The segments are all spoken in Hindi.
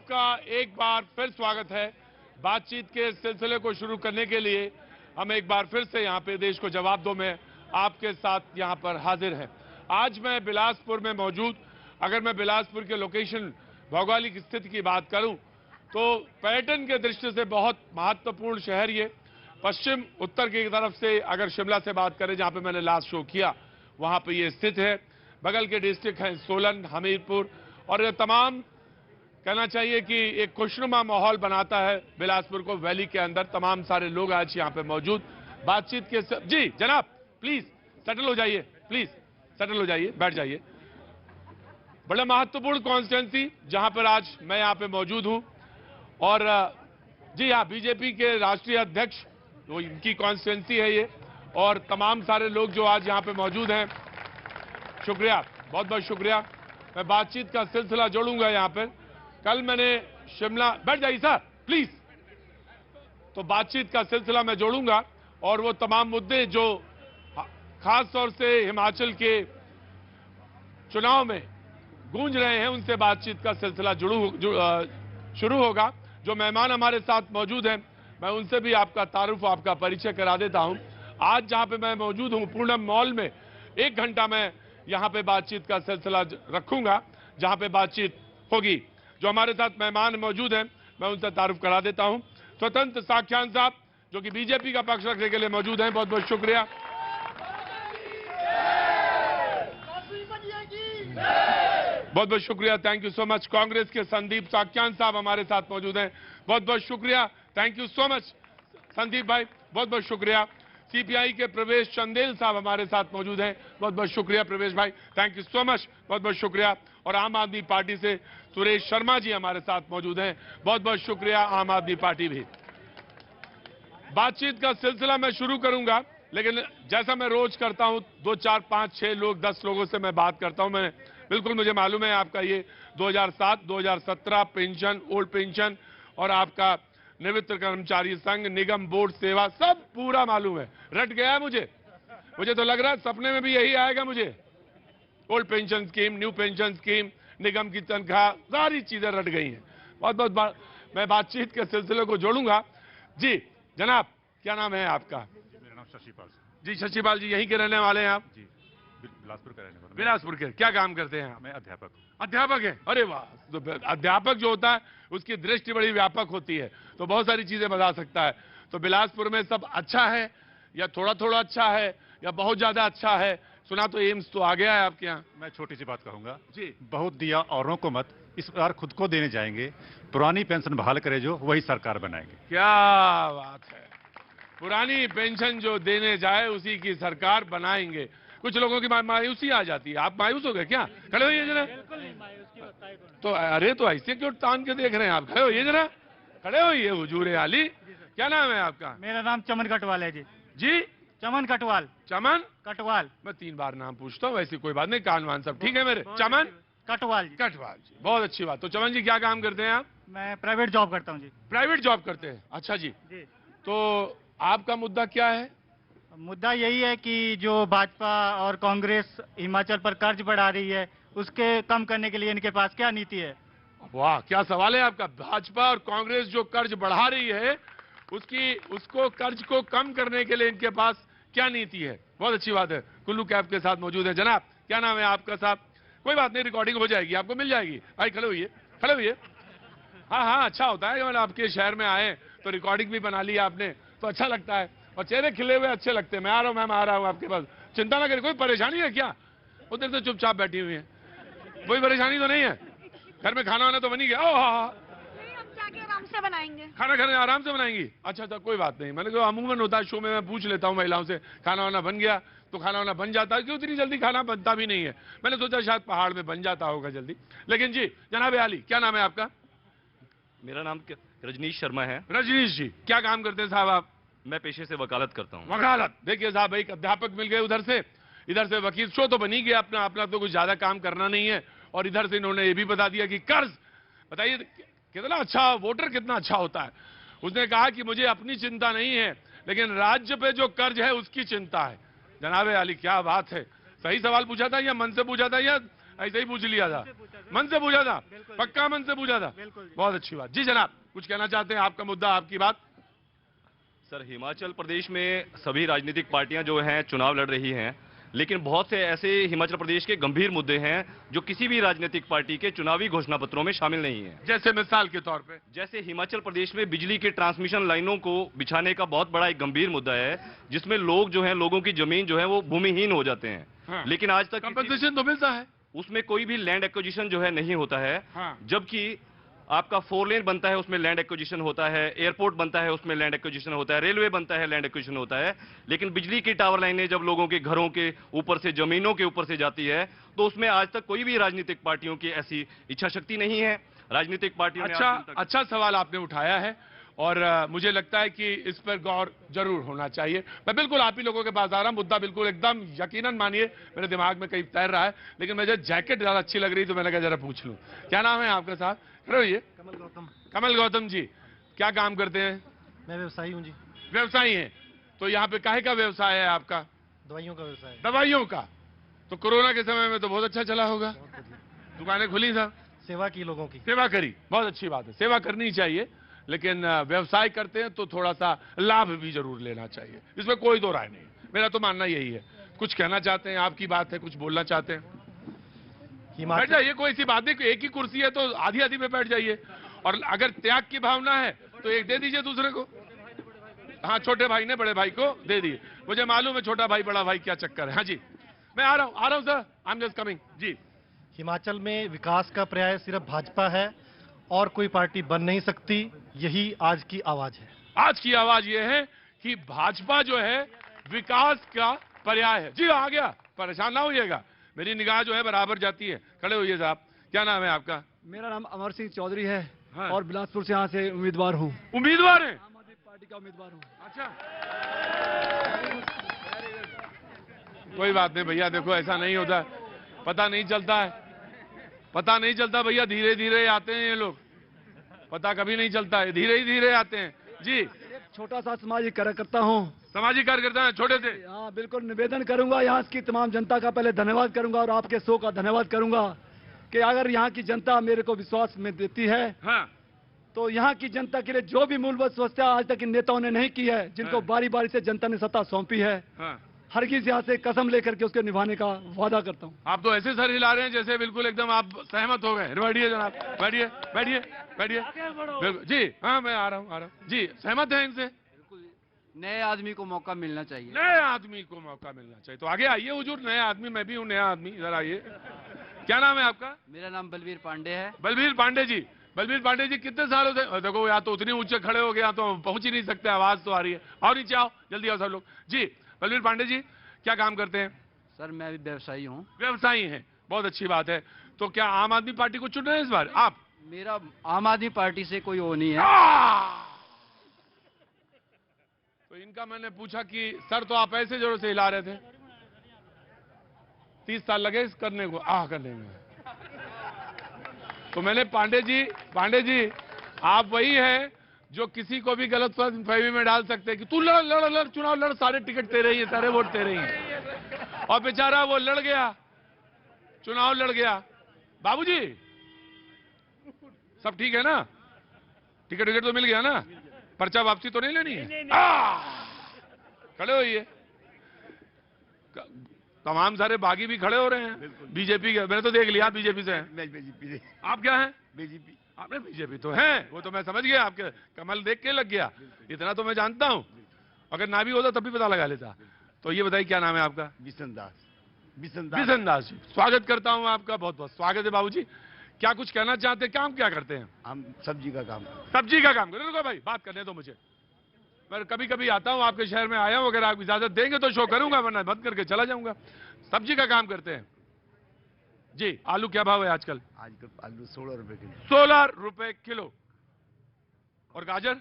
आपका एक बार फिर स्वागत है। बातचीत के सिलसिले को शुरू करने के लिए हम एक बार फिर से यहाँ पे देश को जवाब दो में आपके साथ यहाँ पर हाजिर हैं। आज मैं बिलासपुर में मौजूद, अगर मैं बिलासपुर के लोकेशन भौगोलिक स्थिति की बात करूं तो पर्यटन के दृष्टि से बहुत महत्वपूर्ण शहर ये। पश्चिम उत्तर की तरफ से अगर शिमला से बात करें, जहां पे मैंने लास्ट शो किया, वहां पे ये स्थित है। बगल के डिस्ट्रिक्ट हैं सोलन, हमीरपुर, और ये तमाम कहना चाहिए कि एक खुशनुमा माहौल बनाता है बिलासपुर को। वैली के अंदर तमाम सारे लोग आज यहाँ पे मौजूद। बातचीत के जी जनाब, प्लीज सेटल हो जाइए, प्लीज सेटल हो जाइए, बैठ जाइए। बड़ा महत्वपूर्ण कॉन्स्टिट्यूंसी जहां पर आज मैं यहाँ पे मौजूद हूं, और जी हाँ, बीजेपी के राष्ट्रीय अध्यक्ष, वो इनकी कॉन्स्टिट्यूंसी है ये, और तमाम सारे लोग जो आज यहाँ पे मौजूद हैं, शुक्रिया, बहुत बहुत शुक्रिया। मैं बातचीत का सिलसिला जोड़ूंगा यहाँ पर। कल मैंने शिमला, बैठ जाइए सर प्लीज, तो बातचीत का सिलसिला मैं जोड़ूंगा और वो तमाम मुद्दे जो खास तौर से हिमाचल के चुनाव में गूंज रहे हैं, उनसे बातचीत का सिलसिला शुरू होगा। जो मेहमान हमारे साथ मौजूद हैं, मैं उनसे भी आपका तारुफ, आपका परिचय करा देता हूं। आज जहां पे मैं मौजूद हूं, पूनम मॉल में, 1 घंटा मैं यहां पे बातचीत का सिलसिला रखूंगा, जहां पे बातचीत होगी। जो हमारे साथ मेहमान मौजूद हैं, मैं उनसे तारुफ करा देता हूं। स्वतंत्र साख्यान साहब, जो कि बीजेपी का पक्ष रखने के लिए मौजूद हैं, बहुत बहुत शुक्रिया। बहुत बहुत शुक्रिया, thank you so much. Congress के संदीप साख्यान साहब हमारे साथ मौजूद हैं, बहुत बहुत शुक्रिया, thank you so much Sandeep भाई, बहुत बहुत शुक्रिया। सीपीआई के प्रवेश चंदेल साहब हमारे साथ मौजूद हैं, बहुत बहुत शुक्रिया प्रवेश भाई, थैंक यू सो मच, बहुत बहुत शुक्रिया। और आम आदमी पार्टी से सुरेश शर्मा जी हमारे साथ मौजूद हैं, बहुत बहुत शुक्रिया आम आदमी पार्टी भी। बातचीत का सिलसिला मैं शुरू करूंगा, लेकिन जैसा मैं रोज करता हूं, 2, 4, 5, 6 लोग, 10 लोगों से मैं बात करता हूं। मैं बिल्कुल, मुझे मालूम है आपका ये 2007, 2017 पेंशन, ओल्ड पेंशन, और आपका निवृत्त कर्मचारी संघ, निगम बोर्ड सेवा, सब पूरा मालूम है, रट गया है मुझे तो लग रहा है सपने में भी यही आएगा मुझे। Old pension scheme, new pension scheme, निगम की तनख्वाह, सारी चीजें रट गई हैं। बहुत बहुत मैं बातचीत के सिलसिले को जोड़ूंगा। जी जनाब, क्या नाम है आपका? मेरा नाम शशिपाल जी शशिपाल जी, यहीं के रहने वाले हैं आप? जी, बिलासपुर का रहने वाला। बिलासपुर के, क्या काम करते हैं आप? मैं अध्यापक हूँ। अध्यापक है? अरे वाह, तो अध्यापक जो होता है उसकी दृष्टि बड़ी व्यापक होती है, तो बहुत सारी चीजें बता सकता है। तो बिलासपुर में सब अच्छा है, या थोड़ा थोड़ा अच्छा है, या बहुत ज्यादा अच्छा है? सुना तो एम्स तो आ गया है आपके यहाँ। मैं छोटी सी बात कहूंगा जी, बहुत दिया औरों को मत, इस बार खुद को देने जाएंगे। पुरानी पेंशन बहाल करे जो, वही सरकार बनाएंगे। क्या बात है, पुरानी पेंशन जो देने जाए उसी की सरकार बनाएंगे। कुछ लोगों की मायूसी आ जाती है। आप मायूस हो गए क्या? खड़े होइए जरा। तो अरे, तो ऐसे क्यों तान के देख रहे हैं आप? खड़े होइए जरा, खड़े होइए हुजूर आली। क्या नाम है आपका? मेरा नाम चमन कटवाल है जी। जी, चमन कटवाल। चमन कटवाल। मैं 3 बार नाम पूछता हूँ, वैसे कोई बात नहीं, कान वान सब ठीक है मेरे। चमन कटवाल जी। कटवाल जी, बहुत अच्छी बात। तो चमन जी, क्या काम करते हैं आप? मैं प्राइवेट जॉब करता हूँ जी। प्राइवेट जॉब करते हैं, अच्छा जी। जी, तो आपका मुद्दा क्या है? मुद्दा यही है कि जो भाजपा और कांग्रेस हिमाचल पर कर्ज बढ़ा रही है, उसके कम करने के लिए इनके पास क्या नीति है? वाह, क्या सवाल है आपका। भाजपा और कांग्रेस जो कर्ज बढ़ा रही है, उसको कर्ज को कम करने के लिए इनके पास क्या नीति है? बहुत अच्छी बात है। कुल्लू कैब के साथ मौजूद है। जनाब, क्या नाम है आपका साहब? कोई बात नहीं, रिकॉर्डिंग हो जाएगी, आपको मिल जाएगी। भाई खड़े होइए, खड़े होइए। हाँ हाँ, अच्छा होता है कि आपके शहर में आए तो रिकॉर्डिंग भी बना ली आपने, तो अच्छा लगता है, और चेहरे खिले हुए अच्छे लगते हैं। मैं आ रहा हूँ मैम, आ रहा हूँ आपके पास, चिंता ना करें। कोई परेशानी है क्या? उधर से चुपचाप बैठी हुई है, कोई परेशानी तो नहीं है? घर में खाना वाना तो बनी गया? हाँ, आराम से बनाएंगे, खाना खाने आराम से बनाएंगी? अच्छा, कोई बात नहीं। मैंने कहा अमूमन होता है शो में, मैं पूछ लेता हूँ महिलाओं से, खाना वाना बन गया? तो खाना वाना बन जाता है, क्यों इतनी जल्दी खाना बनता भी नहीं है। मैंने सोचा शायद पहाड़ में बन जाता होगा जल्दी। लेकिन जी जनाब आली, क्या नाम है आपका? मेरा नाम रजनीश शर्मा है। रजनीश जी, क्या काम करते हैं साहब आप? मैं पेशे से वकालत करता हूँ। वकालत। देखिए साहब, एक अध्यापक मिल गए उधर से, इधर से वकील। शो तो बनी गया अपना अपना, तो कुछ ज्यादा काम करना नहीं है। और इधर से इन्होंने ये भी बता दिया कि कर्ज, बताइए कितना अच्छा वोटर, कितना अच्छा होता है। उसने कहा कि मुझे अपनी चिंता नहीं है, लेकिन राज्य पे जो कर्ज है उसकी चिंता है। जनाब आली, क्या बात है। सही सवाल पूछा था या मन से पूछा था या ऐसे ही पूछ लिया था, मन से पूछा था, पक्का मन से पूछा था, बहुत अच्छी बात। जी जनाब, कुछ कहना चाहते हैं? आपका मुद्दा, आपकी बात। सर, हिमाचल प्रदेश में सभी राजनीतिक पार्टियां जो हैं चुनाव लड़ रही हैं, लेकिन बहुत से ऐसे हिमाचल प्रदेश के गंभीर मुद्दे हैं जो किसी भी राजनीतिक पार्टी के चुनावी घोषणा पत्रों में शामिल नहीं है। जैसे मिसाल के तौर पे, जैसे हिमाचल प्रदेश में बिजली के ट्रांसमिशन लाइनों को बिछाने का बहुत बड़ा एक गंभीर मुद्दा है, जिसमें लोग जो हैं, लोगों की जमीन जो है वो भूमिहीन हो जाते हैं। हाँ। लेकिन आज तक कंपनसेशन तो मिलता है, उसमें कोई भी लैंड एक्विजिशन जो है नहीं होता है। हाँ। जबकि आपका 4 लेन बनता है, उसमें लैंड एक्विजिशन होता है, एयरपोर्ट बनता है, उसमें लैंड एक्विजिशन होता है, रेलवे बनता है, लैंड एक्विजिशन होता है। लेकिन बिजली की टावर लाइनें जब लोगों के घरों के ऊपर से, जमीनों के ऊपर से जाती है, तो उसमें आज तक कोई भी राजनीतिक पार्टियों की ऐसी इच्छा शक्ति नहीं है। राजनीतिक पार्टियों ने अच्छा सवाल आपने उठाया है और मुझे लगता है कि इस पर गौर जरूर होना चाहिए। मैं बिल्कुल आप ही लोगों के पास आ रहा हूं, मुद्दा बिल्कुल एकदम यकीनन मानिए मेरे दिमाग में कहीं तैर रहा है, लेकिन मुझे जैकेट ज्यादा अच्छी लग रही तो मैंने कहा जरा पूछ लूं। क्या नाम है आपका साहब? ये कमल गौतम। कमल गौतम जी, क्या काम करते हैं? मैं व्यवसायी हूँ जी। व्यवसायी हैं, तो यहाँ पे काहे का व्यवसाय है आपका? दवाइयों का व्यवसाय। दवाइयों का? तो कोरोना के समय में तो बहुत अच्छा चला होगा, दुकानें खुली साहब, सेवा की, लोगों की सेवा करी, बहुत अच्छी बात है, सेवा करनी चाहिए, लेकिन व्यवसाय करते हैं तो थोड़ा सा लाभ भी जरूर लेना चाहिए, इसमें कोई दो राय नहीं। मेरा तो मानना यही है। कुछ कहना चाहते हैं? आपकी बात है, कुछ बोलना चाहते हैं? बैठ जाइए, कोई ऐसी बात नहीं, एक ही कुर्सी है तो आधी आधी में बैठ जाइए, और अगर त्याग की भावना है तो एक दे दीजिए दूसरे को। हाँ, छोटे भाई ने बड़े भाई को दे दिए, मुझे मालूम है छोटा भाई बड़ा भाई क्या चक्कर है। हाँ जी, मैं आ रहा हूँ sir, I am just coming जी। हिमाचल में विकास का पर्याय सिर्फ भाजपा है और कोई पार्टी बन नहीं सकती, यही आज की आवाज है। आज की आवाज ये है कि भाजपा जो है विकास का पर्याय है। जी आ गया, परेशान ना होइएगा, मेरी निगाह जो है बराबर जाती है। खड़े होइए साहब, क्या नाम है आपका? मेरा नाम अमर सिंह चौधरी है। हाँ। और बिलासपुर से यहाँ से उम्मीदवार हूँ। उम्मीदवार है? आम आदमी पार्टी का उम्मीदवार हूँ। अच्छा, कोई बात नहीं भैया, देखो ऐसा नहीं होता, पता नहीं चलता है, पता नहीं चलता भैया, धीरे धीरे आते हैं ये लोग, पता कभी नहीं चलता है, धीरे ही धीरे आते हैं। जी, छोटा सा सामाजिक कार्यकर्ता हूँ। सामाजिक कार्यकर्ता है, छोटे से? हाँ बिल्कुल, निवेदन करूंगा यहाँ की तमाम जनता का, पहले धन्यवाद करूंगा और आपके शो का धन्यवाद करूंगा कि अगर यहाँ की जनता मेरे को विश्वास में देती है, हाँ, तो यहाँ की जनता के लिए जो भी मूलभूत व्यवस्था आज तक इन नेताओं ने नहीं की है, जिनको हाँ। बारी बारी से जनता ने सत्ता सौंपी है, हाँ। हरगिज यहाँ से कसम लेकर के उसके निभाने का वादा करता हूँ। आप तो ऐसे सर हिला रहे हैं जैसे बिल्कुल एकदम आप सहमत हो गए। बैठिए जनाब, बैठिए बैठिए बैठिए। बिल्कुल जी, हाँ मैं आ रहा हूँ जी। सहमत है इनसे? नए आदमी को मौका मिलना चाहिए। नए आदमी को मौका मिलना चाहिए, तो आगे आइए हुजूर, नए आदमी, मैं भी हूँ नया आदमी, इधर आइए। क्या नाम है आपका? मेरा नाम बलवीर पांडे है। बलवीर पांडे जी, बलवीर पांडे जी कितने सालों से? देखो या तो उतने ऊंचे खड़े हो गए, या तो पहुंच ही नहीं सकते, आवाज तो आ रही है। और नीचे आओ, जल्दी आओ सब लोग। जी बलवीर पांडे जी, क्या काम करते हैं? सर मैं भी व्यवसायी हूँ। व्यवसायी हैं, बहुत अच्छी बात है। तो क्या आम आदमी पार्टी को चुन रहे हैं इस बार आप? मेरा आम आदमी पार्टी से कोई वो नहीं है। तो इनका मैंने पूछा कि सर तो आप ऐसे जोरों से हिला रहे थे, 30 साल लगे इस करने को, करने में। तो मैंने पांडे जी आप वही हैं जो किसी को भी गलत फहमी में डाल सकते हैं कि तू लड़ लड़ लड़, चुनाव लड़, सारे टिकट तेरे ही है, सारे वोट तेरे ही हैं। और बेचारा वो लड़ गया, चुनाव लड़ गया। बाबूजी सब ठीक है ना? टिकट विकेट तो मिल गया ना? पर्चा वापसी तो नहीं लेनी है? खड़े होइए, तमाम सारे बागी भी खड़े हो रहे हैं बीजेपी के। मैंने तो देख लिया बीजेपी से हैं। बीजेपी से। आप क्या हैं? बीजेपी। आपने बीजेपी तो हैं, वो तो मैं समझ गया, आपके कमल देख के लग गया, इतना तो मैं जानता हूं। अगर ना भी होता तब भी पता लगा लेता। तो ये बताइए क्या नाम है आपका? बिशन दास। बिशन दास जी, स्वागत करता हूं आपका, बहुत बहुत स्वागत है बाबूजी। क्या कुछ कहना चाहते हैं? काम क्या करते हैं? हम सब्जी का काम। सब्जी का काम करते। रुको भाई, बात करने दो मुझे। मैं कभी कभी आता हूं आपके शहर में, आया हूं, अगर आप इजाजत देंगे तो शो करूंगा, वरना बंद करके चला जाऊंगा। सब्जी का काम करते हैं जी। आलू क्या भाव है आजकल? आजकल आलू 16 रुपए किलो। 16 रुपए किलो। और गाजर?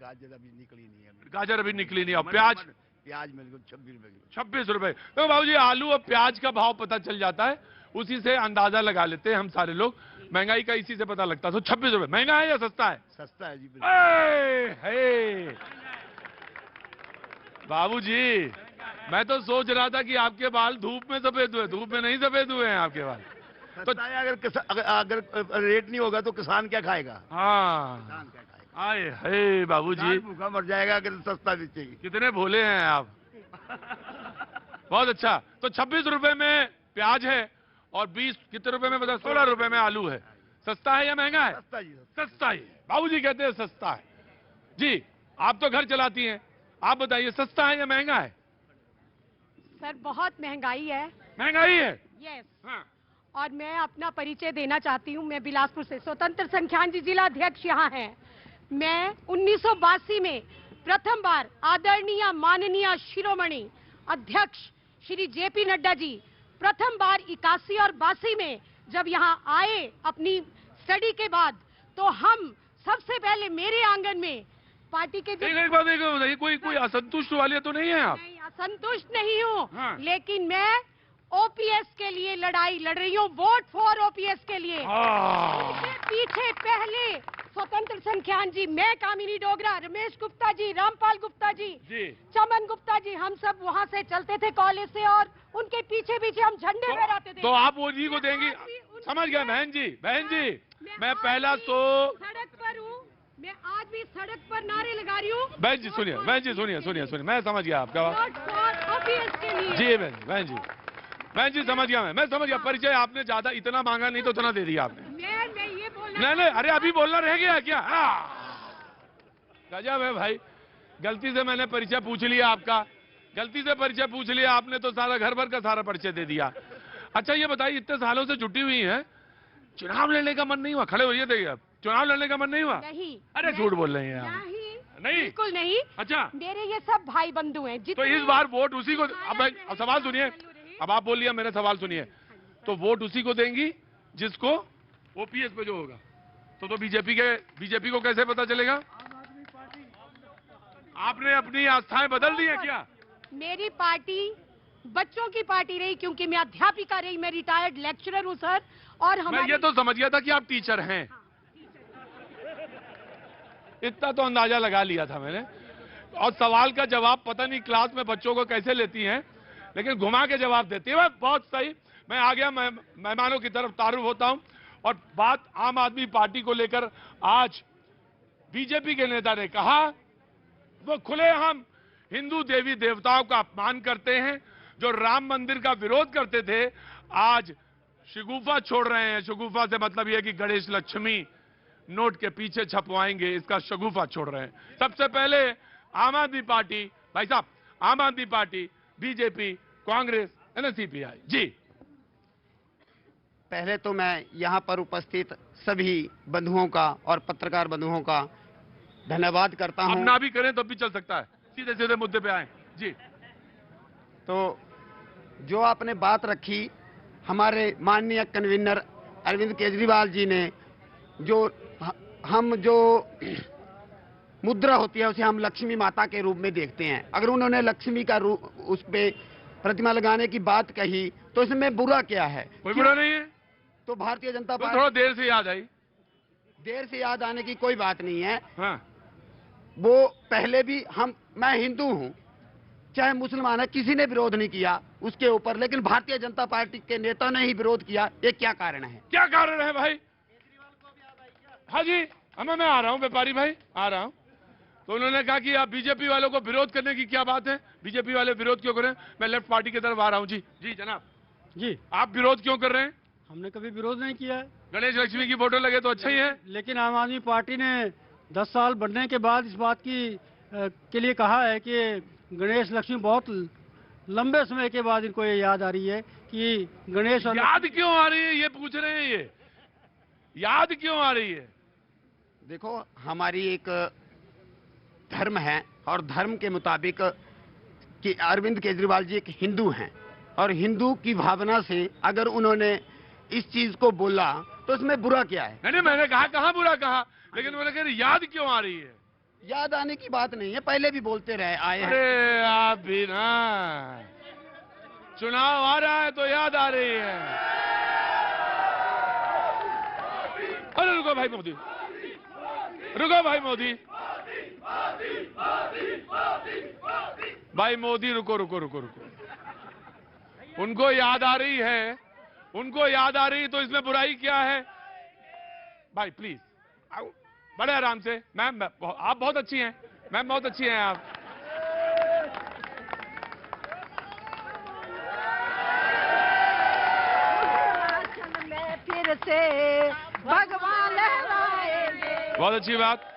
गाजर अभी निकली नहीं है। गाजर अभी निकली नहीं। और प्याज? प्याज मेरे को 26 रुपए किलो। 26 रुपए। तो बाबूजी आलू और प्याज का भाव पता चल जाता है, उसी से अंदाजा लगा लेते हैं हम सारे लोग। महंगाई का इसी से पता लगता है। तो 26 रुपए महंगा है या सस्ता है? सस्ता है जी। बाबूजी मैं तो सोच रहा था कि आपके बाल धूप में सफेद हुए, धूप में नहीं सफेद हुए हैं आपके बाल। तो सस्ता है, अगर रेट नहीं होगा तो किसान क्या खाएगा? हाँ, किसान क्या खाएगा? आए हे बाबूजी, किसान भूखा मर जाएगा अगर सस्ता बेचेगी। कितने भोले हैं आप। बहुत अच्छा। तो 26 रुपए में प्याज है और 20 कितने रुपए में, बता, 16 रुपए में आलू है। सस्ता है या महंगा है? सस्ता जी, सस्ता ही है। बाबूजी कहते हैं सस्ता है। जी, आप तो घर चलाती हैं, आप बताइए सस्ता है या महंगा है? सर बहुत महंगाई है। महंगाई है। यस। हाँ। और मैं अपना परिचय देना चाहती हूँ। मैं बिलासपुर से स्वतंत्र संख्यान जी जिला अध्यक्ष यहाँ हैं। मैं 1982 में प्रथम बार आदरणीय माननीय शिरोमणि अध्यक्ष श्री जेपी नड्डा जी प्रथम बार 81 और 82 में जब यहाँ आए अपनी स्टडी के बाद, तो हम सबसे पहले मेरे आंगन में पार्टी के एक बात बताइए, कोई असंतुष्ट वाले तो नहीं है आप? नहीं, असंतुष्ट नहीं हूँ। हाँ। लेकिन मैं ओपीएस के लिए लड़ाई लड़ रही हूँ, वोट फॉर ओपीएस के लिए। इसके पीछे पहले स्वतंत्र संख्यान जी, मैं कामिनी डोगरा, रमेश गुप्ता जी, रामपाल गुप्ता जी, चमन गुप्ता जी, हम सब वहाँ से चलते थे कॉलेज से और उनके पीछे पीछे हम झंडे फहराते थे। तो आप वो जी को देंगी? समझ गया बहन जी, बहन जी, मैं पहला तो सड़क पर हूँ, मैं आज भी सड़क पर नारे लगा रही हूँ। बहन जी सुनिए, बहन जी सुनिए, मैं समझ गया आपका बात। वोट फॉर ओपीएस के लिए। जी बहन जी समझ गया, मैं समझ गया। परिचय आपने ज्यादा इतना मांगा नहीं तो इतना दे दिया आपने। मैं ये बोलना नहीं, अरे अभी बोलना रह गया क्या? गजब है भाई, गलती से मैंने परिचय पूछ लिया आपका, गलती से परिचय पूछ लिया आपने तो सारा घर भर का सारा परिचय दे दिया। अच्छा ये बताइए, इतने सालों से जुटी हुई हैं, चुनाव लड़ने का मन नहीं हुआ? खड़े होइए, देखिए, चुनाव लड़ने का मन नहीं हुआ? नहीं। अरे झूठ बोल रहे हैं आप। नहीं, बिल्कुल नहीं। अच्छा, मेरे ये सब भाई बंधु हैं। तो इस बार वोट उसी को, अब सवाल सुनिए, अब आप बोल लिया, मेरे सवाल सुनिए। तो वोट उसी को देंगी जिसको ओपीएस पे जो होगा। तो बीजेपी को कैसे पता चलेगा? आपने अपनी आस्थाएं बदल दी है क्या? मेरी पार्टी बच्चों की पार्टी रही, क्योंकि मैं अध्यापिका रही, मैं रिटायर्ड लेक्चरर हूँ सर। और मैं ये तो समझ गया था कि आप टीचर हैं, इतना तो अंदाजा लगा लिया था मैंने। और सवाल का जवाब पता नहीं क्लास में बच्चों को कैसे लेती हैं, लेकिन घुमा के जवाब देती है। बहुत सही। मैं आ गया, मैं मेहमानों की तरफ तारुफ होता हूं। और बात आम आदमी पार्टी को लेकर आज बीजेपी के नेता ने कहा, वो खुलेआम हिंदू देवी देवताओं का अपमान करते हैं। जो राम मंदिर का विरोध करते थे, आज शगुफा छोड़ रहे हैं। शगुफा से मतलब यह कि गणेश लक्ष्मी नोट के पीछे छपवाएंगे, इसका शगुफा छोड़ रहे हैं। सबसे पहले आम आदमी पार्टी, भाई साहब, आम Aadmi party, BJP, Congress, CPI. जी, पहले तो मैं यहाँ पर उपस्थित सभी बंधुओं का और पत्रकार बंधुओं का धन्यवाद करता हूँ। हम ना भी करें तो भी चल सकता है, सीधे सीधे मुद्दे पे आए। जी, तो जो आपने बात रखी, हमारे माननीय कन्वीनर अरविंद केजरीवाल जी ने, जो हम जो मुद्रा होती है उसे हम लक्ष्मी माता के रूप में देखते हैं, अगर उन्होंने लक्ष्मी का रूप उस पे प्रतिमा लगाने की बात कही तो इसमें बुरा क्या है? कोई बुरा नहीं है। तो भारतीय जनता तो पार्टी थोड़ा देर से याद आई। देर से याद आने की कोई बात नहीं है। हाँ, वो पहले भी मैं हिंदू हूं, चाहे मुसलमान है, किसी ने विरोध नहीं किया उसके ऊपर, लेकिन भारतीय जनता पार्टी के नेता ने ही विरोध किया। ये क्या कारण है? क्या कारण है भाई? हाँ जी, मैं आ रहा हूँ, व्यापारी भाई आ रहा हूँ। तो उन्होंने कहा कि आप बीजेपी वालों को विरोध करने की क्या बात है? बीजेपी वाले विरोध क्यों कर रहे हैं? मैं लेफ्ट पार्टी की तरफ आ रहा हूँ। जी जी जनाब, जी, आप विरोध क्यों कर रहे हैं? हमने कभी विरोध नहीं किया है, गणेश लक्ष्मी की फोटो लगे तो अच्छा ही है। लेकिन आम आदमी पार्टी ने 10 साल बढ़ने के बाद इस बात के लिए कहा है कि गणेश लक्ष्मी बहुत लंबे समय के बाद इनको ये याद आ रही है कि गणेश और याद क्यों आ रही है, ये पूछ रहे हैं। ये याद क्यों आ रही है? देखो, हमारी एक धर्म है और धर्म के मुताबिक कि अरविंद केजरीवाल जी एक हिंदू हैं, और हिंदू की भावना से अगर उन्होंने इस चीज को बोला तो इसमें बुरा क्या है? नहीं, मैंने कहा, कहाँ बुरा कहा, लेकिन मैंने कहा याद क्यों आ रही है? याद आने की बात नहीं है, पहले भी बोलते रहे आए हैं। अरे आप भी ना, चुनाव आ रहा है तो याद आ रही है। अरे रुको भाई मोदी, रुको भाई मोदी, भाई मोदी रुको रुको रुको रुको। उनको याद आ रही है उनको याद आ रही है तो इसमें बुराई क्या है? भाई प्लीज बड़े आराम से। मैम आप बहुत अच्छी हैं, मैम बहुत अच्छी हैं आप। फिर से भगवान लहराएंगे। बहुत अच्छी बात।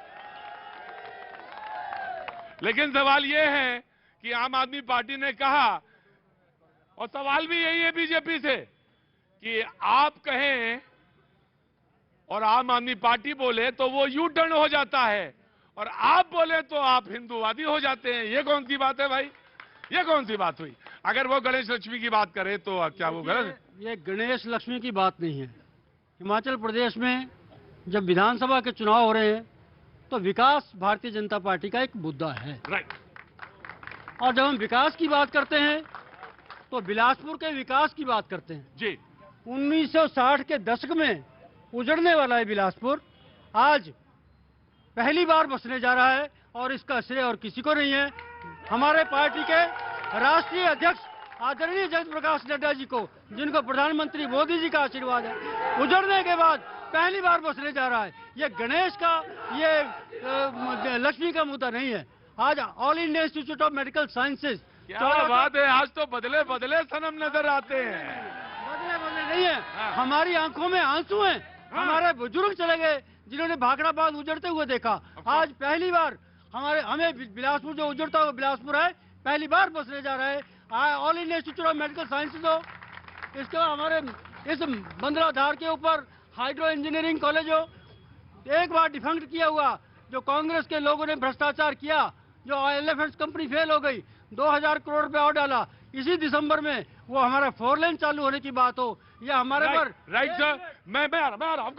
लेकिन सवाल यह है कि आम आदमी पार्टी ने कहा, और सवाल भी यही है बीजेपी से, कि आप कहें और आम आदमी पार्टी बोले तो वो यू टर्न हो जाता है, और आप बोले तो आप हिंदूवादी हो जाते हैं। ये कौन सी बात है भाई? ये कौन सी बात हुई? अगर वो गणेश लक्ष्मी की बात करे तो क्या वो गलत है? ये गणेश लक्ष्मी की बात नहीं है। हिमाचल प्रदेश में जब विधानसभा के चुनाव हो रहे हैं तो विकास भारतीय जनता पार्टी का एक मुद्दा है। राइट। और जब हम विकास की बात करते हैं तो बिलासपुर के विकास की बात करते हैं। जी। 1960 के दशक में उजड़ने वाला है बिलासपुर, आज पहली बार बसने जा रहा है, और इसका श्रेय और किसी को नहीं है, हमारे पार्टी के राष्ट्रीय अध्यक्ष आदरणीय जगत प्रकाश नड्डा जी को, जिनको प्रधानमंत्री मोदी जी का आशीर्वाद है। उजड़ने के बाद पहली बार बसने जा रहा है। ये गणेश का, ये लक्ष्मी का मुद्दा नहीं है। आज all India institute of medical sciences, क्या बात है, आज तो बदले बदले सनम नजर आते हैं। बदले बदले नहीं है, हमारी आंखों में आंसू हैं। हमारे बुजुर्ग चले गए जिन्होंने भाखड़ा बाग उजड़ते हुए देखा। आज पहली बार हमें बिलासपुर, जो उजड़ता हुआ बिलासपुर है, पहली बार बसने जा रहा है। All India institute of medical sciences हो, इसके बाद हमारे इस बंदराधार के ऊपर हाइड्रो इंजीनियरिंग कॉलेज हो, एक बार डिफंक्ट किया हुआ, जो कांग्रेस के लोगों ने भ्रष्टाचार किया, जो एलिफेंट्स कंपनी फेल हो गई, 2000 करोड़ रुपए और डाला। इसी दिसंबर में वो हमारा 4 लेन चालू होने की बात हो, या हमारे पर राइट सर, मैं आ रहा हूं।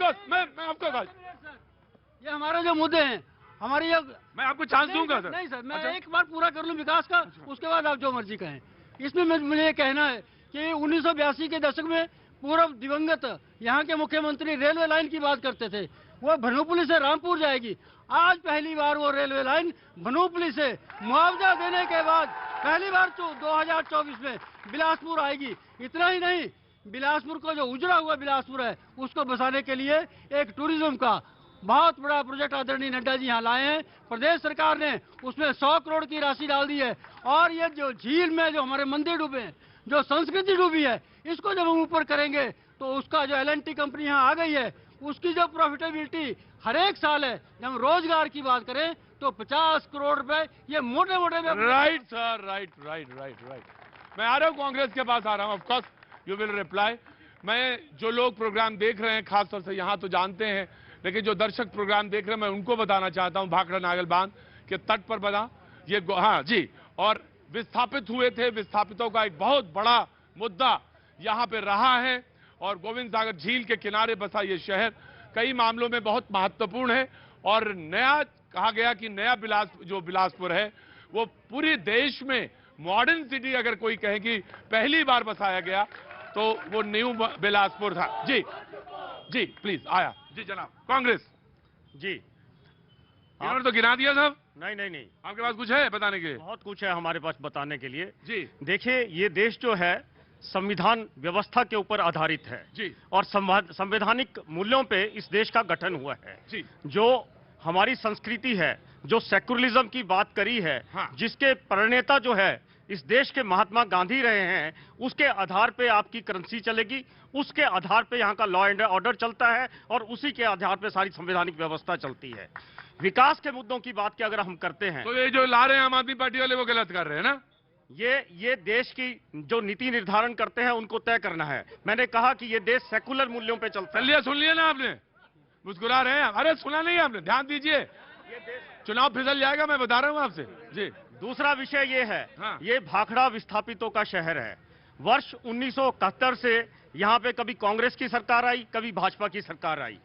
ये हमारे जो मुद्दे हैं, हमारी ये, मैं आपको चांस दूंगा सर। नहीं सर, मैं एक बार पूरा कर लूं विकास का, उसके बाद आप जो मर्जी कहें। इसमें मुझे ये कहना है कि 1982 के दशक में पूर्व दिवंगत यहाँ के मुख्यमंत्री रेलवे लाइन की बात करते थे, वो भनोपुली से रामपुर जाएगी। आज पहली बार वो रेलवे लाइन भनोपुली से मुआवजा देने के बाद पहली बार 2024 में बिलासपुर आएगी। इतना ही नहीं, बिलासपुर को जो उजड़ा हुआ बिलासपुर है, उसको बसाने के लिए एक टूरिज्म का बहुत बड़ा प्रोजेक्ट आदरणीय नड्डा जी यहाँ लाए हैं। प्रदेश सरकार ने उसमें 100 करोड़ की राशि डाल दी है। और ये जो झील में जो हमारे मंदिर डूबे हैं, जो संस्कृति डूबी है, इसको जब हम ऊपर करेंगे तो उसका जो L&T कंपनी यहाँ आ गई है, उसकी जो प्रॉफिटेबिलिटी हर एक साल है। जब हम रोजगार की बात करें तो 50 करोड़ रुपए, ये मोटे मोटे में। Right sir, right. मैं आ रहा हूँ, कांग्रेस के पास आ रहा हूँ। Of course you will reply. मैं, जो लोग प्रोग्राम देख रहे हैं खासतौर से यहाँ तो जानते हैं, लेकिन जो दर्शक प्रोग्राम देख रहे हैं, मैं उनको बताना चाहता हूँ, भाखड़ा नागल बांध के तट पर बना ये, हाँ जी, और विस्थापित हुए थे, विस्थापितों का एक बहुत बड़ा मुद्दा यहाँ पे रहा है। और गोविंद सागर झील के किनारे बसा ये शहर कई मामलों में बहुत महत्वपूर्ण है। और नया कहा गया कि नया बिलासपुर है, वो पूरे देश में मॉडर्न सिटी अगर कोई कहे कि पहली बार बसाया गया तो वो न्यू बिलासपुर था। जी प्लीज आया जी जनाब। कांग्रेस जी, इन्होंने तो गिना दिया साहब। नहीं, आपके पास कुछ है बताने के लिए? बहुत कुछ है हमारे पास बताने के लिए। जी देखिए, ये देश जो है संविधान व्यवस्था के ऊपर आधारित है जी, और संवैधानिक मूल्यों पे इस देश का गठन हुआ है जी। जो हमारी संस्कृति है, जो सेकुलरिज्म की बात करी है, हाँ। जिसके प्रणेता जो है इस देश के महात्मा गांधी रहे हैं, उसके आधार पे आपकी करेंसी चलेगी, उसके आधार पे यहाँ का लॉ एंड ऑर्डर चलता है, और उसी के आधार पे सारी संवैधानिक व्यवस्था चलती है। विकास के मुद्दों की बात की अगर हम करते हैं तो ये जो ला रहे हैं आम आदमी पार्टी वाले, वो गलत कर रहे हैं ना? ये देश की जो नीति निर्धारण करते हैं उनको तय करना है। मैंने कहा कि ये देश सेकुलर मूल्यों पे चलता है। सुन लिया ना आपने? मुस्कुरा रहे हैं? अरे सुना नहीं आपने? ध्यान दीजिए, चुनाव फिसल जाएगा, मैं बता रहा हूं आपसे जी। दूसरा विषय ये है, हाँ। ये भाखड़ा विस्थापितों का शहर है। वर्ष 1971 से यहाँ पे कभी कांग्रेस की सरकार आई, कभी भाजपा की सरकार आई।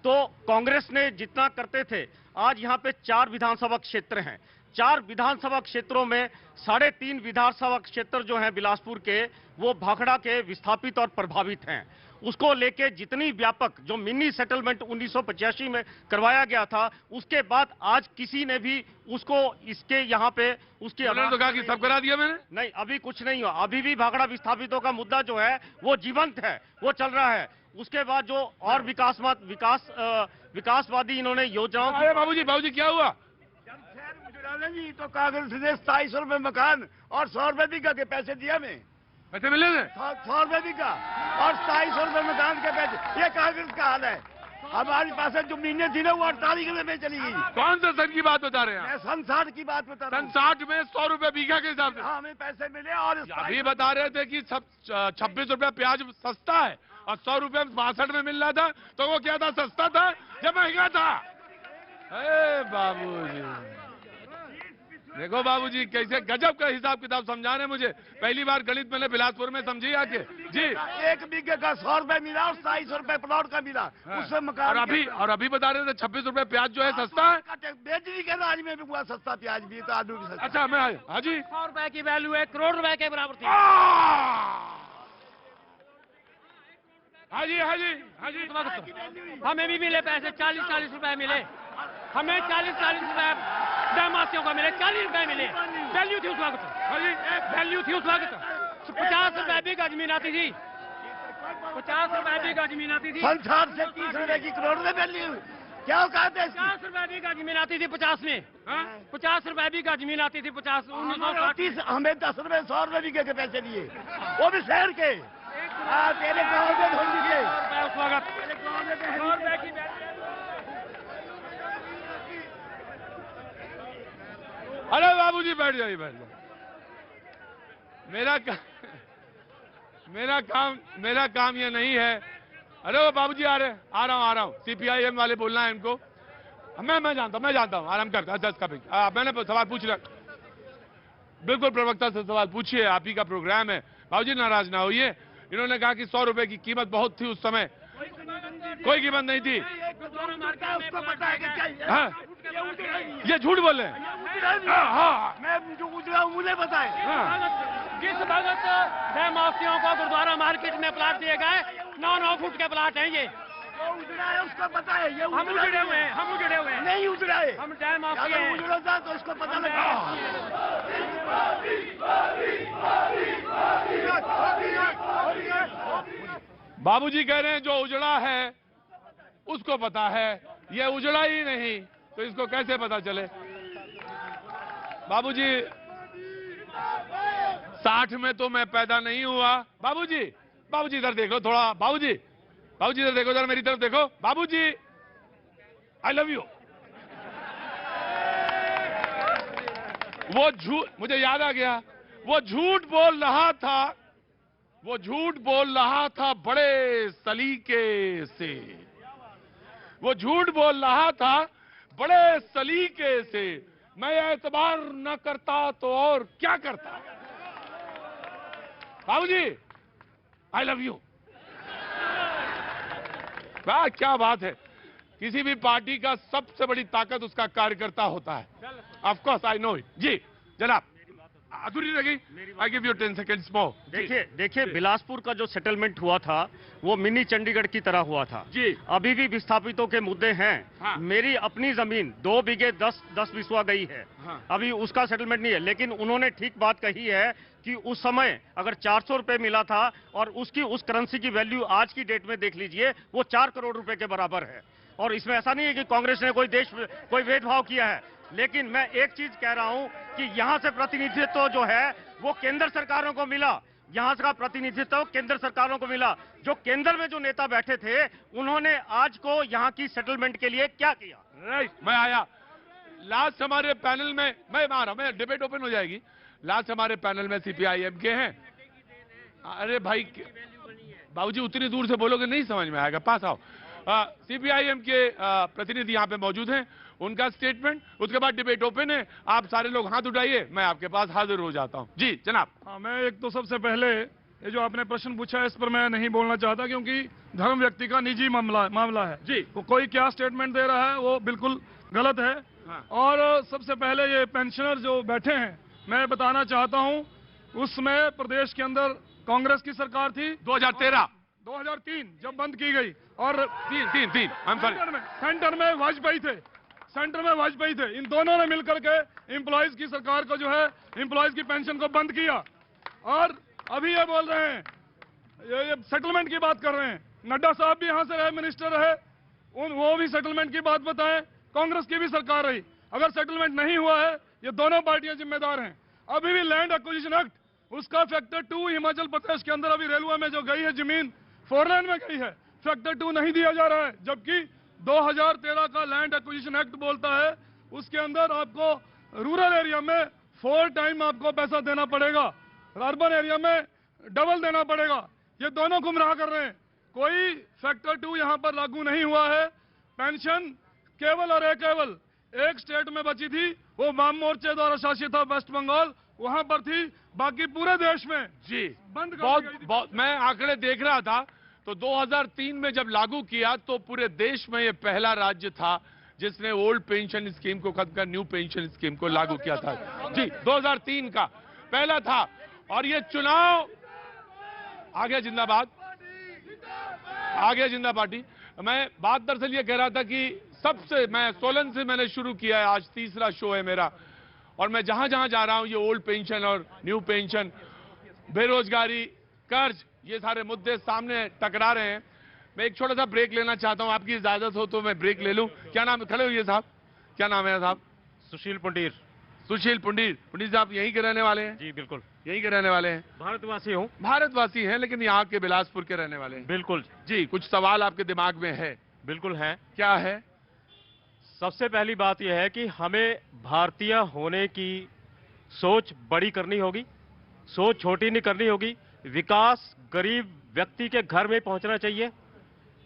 तो कांग्रेस ने जितना करते थे, आज यहाँ पे 4 विधानसभा क्षेत्र हैं, 4 विधानसभा क्षेत्रों में 3.5 विधानसभा क्षेत्र जो हैं बिलासपुर के, वो भाखड़ा के विस्थापित और प्रभावित हैं। उसको लेके जितनी व्यापक जो मिनी सेटलमेंट 1985 में करवाया गया था, उसके बाद आज किसी ने भी उसको इसके यहाँ पे उसकी तो कहा कि सब करा दिया मैंने। नहीं, अभी कुछ नहीं हुआ। अभी भी भाखड़ा विस्थापितों का मुद्दा जो है वो जीवंत है, वो चल रहा है। उसके बाद जो और विकासवादी इन्होंने योजनाओं। अरे बाबूजी क्या हुआ? जी तो कांग्रेस ने 2700 रुपए मकान और 100 रुपए बीघा के पैसे दिया मैं। पैसे मिले थे 100 रुपए बीघा और 2700 रुपए मकान के पैसे। ये कांग्रेस का हाल है। हमारे पास जमीनें थी ना, वो 48 में चली गई। कौन सा सन की बात बता रहे हैं? मैं सन 60 की बात बता रहा हूँ। सन 60 में 100 रुपए बीघा के हिसाब से हमें पैसे मिले। और अभी बता रहे थे कि 26 रुपए प्याज सस्ता है और 100 रुपए 62 में मिल रहा था। तो वो क्या था, सस्ता था या महंगा था? बाबूजी देखो बाबूजी कैसे गजब का हिसाब किताब समझा रहे मुझे। पहली बार गणित मैंने बिलासपुर में समझी आके। जी 1 बीघे का 100 रुपए मिला और 2700 रुपए प्लॉट का मिला। उससे मकान और अभी बता रहे थे 26 रुपए प्याज जो है सस्ता है। बेचने के राज में भी हुआ सस्ता प्याज भी तो आलू भी सस्ता। अच्छा मैं हाँ जी 100 रुपए की वैल्यू 1 करोड़ रुपए के बराबर थी। हाँ जी हमें भी मिले पैसे 40-40 रुपए मिले। हमें 40-40 रुपए ग्रामवासियों को मिले, 40 रुपए मिले। वैल्यू थी उस वक्त। वैल्यू थी उस वक्त। 50 रुपए बीघा जमीन आती थी। 50 रुपए बीघा जमीन आती थी। 60 से 30 रुपए की करोड़ में वैल्यू क्या कहते हैं? 50 रुपए बीघा जमीन आती थी 50 में। 50 रुपए बीघा जमीन आती थी 50 1930। हमें 10 रुपए 100 रुपए बीघे के पैसे दिए, वो भी शहर के। तेरे गाँव में धोल दिए उस वक्त। अरे बाबूजी बैठ जाइए। मेरा काम ये नहीं है। अरे वो बाबूजी आ रहा हूँ। CPIM वाले बोलना है इनको। मैं जानता हूँ आराम करता। 10 का मैंने सवाल पूछ लिया। बिल्कुल प्रवक्ता से सवाल पूछिए, आप ही का प्रोग्राम है। बाबूजी नाराज ना होइए। इन्होंने कहा कि 100 रुपए की कीमत बहुत थी उस समय। कोई कीमत नहीं थी। उसको पता है कि क्या हाँ ये झूठ बोल रहे हैं। मैं जो उजड़ा हूँ मुझे बताए। जिस भगत ग्रामवासियों को गुरुद्वारा मार्केट में प्लाट दिए गए 9-9 फुट के प्लाट हैं ये। उजड़ा है उसको पता है। ये हम उजड़े हुए हैं। नहीं उजड़ा है। हम ग्रामवासी हैं। उजड़ा था तो उसको पता लगा। बाबूजी कह रहे हैं जो उजड़ा है उसको पता है, ये उजड़ा ही नहीं तो इसको कैसे पता चले? बाबूजी 60 में तो मैं पैदा नहीं हुआ। बाबूजी इधर देखो थोड़ा। बाबूजी इधर देखो, जरा मेरी तरफ देखो। बाबूजी आई लव यू। वो झूठ, मुझे याद आ गया, वो झूठ बोल रहा था बड़े सलीके से। वो झूठ बोल रहा था बड़े सलीके से। मैं एतबार न करता तो और क्या करता। बाबूजी आई लव यू। वाह क्या बात है। किसी भी पार्टी का सबसे बड़ी ताकत उसका कार्यकर्ता होता है। Of course I know it. जी जनाब अधूरी रह गई। I give you 10 seconds more. देखिए बिलासपुर का जो सेटलमेंट हुआ था वो मिनी चंडीगढ़ की तरह हुआ था जी। अभी भी विस्थापितों के मुद्दे हैं। हाँ। मेरी अपनी जमीन 2 बीघे 10 बिस्वा गई है। हाँ। अभी उसका सेटलमेंट नहीं है, लेकिन उन्होंने ठीक बात कही है कि उस समय अगर 400 रुपए मिला था और उसकी उस करेंसी की वैल्यू आज की डेट में देख लीजिए वो 4 करोड़ रुपए के बराबर है। और इसमें ऐसा नहीं है कि कांग्रेस ने कोई भेदभाव किया है, लेकिन मैं एक चीज कह रहा हूं कि यहां से प्रतिनिधित्व जो है वो केंद्र सरकारों को मिला। यहां का प्रतिनिधित्व केंद्र सरकारों को मिला। जो केंद्र में जो नेता बैठे थे उन्होंने आज को यहां की सेटलमेंट के लिए क्या किया। राइट मैं आया लास्ट हमारे पैनल में। मैं डिबेट ओपन हो जाएगी। लास्ट हमारे पैनल में CPIM के हैं। अरे भाई बाबूजी उतनी दूर से बोलोगे नहीं समझ में आएगा, पास आओ। CPIM के प्रतिनिधि यहाँ पे मौजूद हैं, उनका स्टेटमेंट, उसके बाद डिबेट ओपन है। आप सारे लोग हाथ उठाइए, मैं आपके पास हाजिर हो जाता हूँ। जी जनाब। हाँ, मैं एक तो सबसे पहले ये जो आपने प्रश्न पूछा है इस पर मैं नहीं बोलना चाहता, क्योंकि धर्म व्यक्ति का निजी मामला है। जी। वो कोई क्या स्टेटमेंट दे रहा है वो बिल्कुल गलत है। और सबसे पहले ये पेंशनर जो बैठे हैं, मैं बताना चाहता हूं, उसमें प्रदेश के अंदर कांग्रेस की सरकार थी 2003 जब बंद की गई, और सेंटर में वाजपेयी थे। इन दोनों ने मिलकर के एम्प्लॉयज की सरकार को जो है एम्प्लॉयज की पेंशन को बंद किया, और अभी ये बोल रहे हैं, ये सेटलमेंट की बात कर रहे हैं। नड्डा साहब भी यहाँ से रहे, मिनिस्टर रहे, वो भी सेटलमेंट की बात बताएं। कांग्रेस की भी सरकार रही, अगर सेटलमेंट नहीं हुआ है, ये दोनों पार्टियां जिम्मेदार हैं। अभी भी लैंड एक्विजिशन एक्ट, उसका फैक्टर 2 हिमाचल प्रदेश के अंदर अभी रेलवे में जो गई है जमीन, 4 लेन में गई है, फैक्टर 2 नहीं दिया जा रहा है, जबकि 2013 का लैंड एक्विजिशन एक्ट बोलता है उसके अंदर आपको रूरल एरिया में 4 टाइम आपको पैसा देना पड़ेगा, अर्बन एरिया में डबल देना पड़ेगा। ये दोनों गुमराह कर रहे हैं। कोई फैक्टर 2 यहां पर लागू नहीं हुआ है। पेंशन केवल और केवल एक स्टेट में बची थी, वो वाम मोर्चे द्वारा शासित था वेस्ट बंगाल, वहां पर थी, बाकी पूरे देश में जी बंद बहुत मैं आंकड़े देख रहा था, तो 2003 में जब लागू किया तो पूरे देश में ये पहला राज्य था जिसने ओल्ड पेंशन स्कीम को खत्म कर न्यू पेंशन स्कीम को लागू किया था। जी 2003 का पहला था। और ये चुनाव आगे जिंदाबाद, आगे जिंदा पार्टी। मैं बात दरअसल ये कह रहा था कि सबसे, मैं सोलन से मैंने शुरू किया है, आज तीसरा शो है मेरा, और मैं जहां जहां जा रहा हूं ये ओल्ड पेंशन और न्यू पेंशन, बेरोजगारी, कर्ज, ये सारे मुद्दे सामने टकरा रहे हैं। मैं एक छोटा सा ब्रेक लेना चाहता हूं, आपकी इजाजत हो तो मैं ब्रेक ले लूं। क्या नाम, खड़े हुए साहब, क्या नाम है साहब? सुशील पुंडीर। सुशील पुंडीर। पुंडीर साहब यहीं के रहने वाले हैं? जी बिल्कुल, यहीं के रहने वाले हैं। भारतवासी हूँ। भारतवासी हैं, लेकिन यहाँ के बिलासपुर के रहने वाले हैं? बिल्कुल जी। कुछ सवाल आपके दिमाग में है? बिल्कुल है। क्या है? सबसे पहली बात यह है कि हमें भारतीय होने की सोच बड़ी करनी होगी, सोच छोटी नहीं करनी होगी। विकास गरीब व्यक्ति के घर में पहुंचना चाहिए,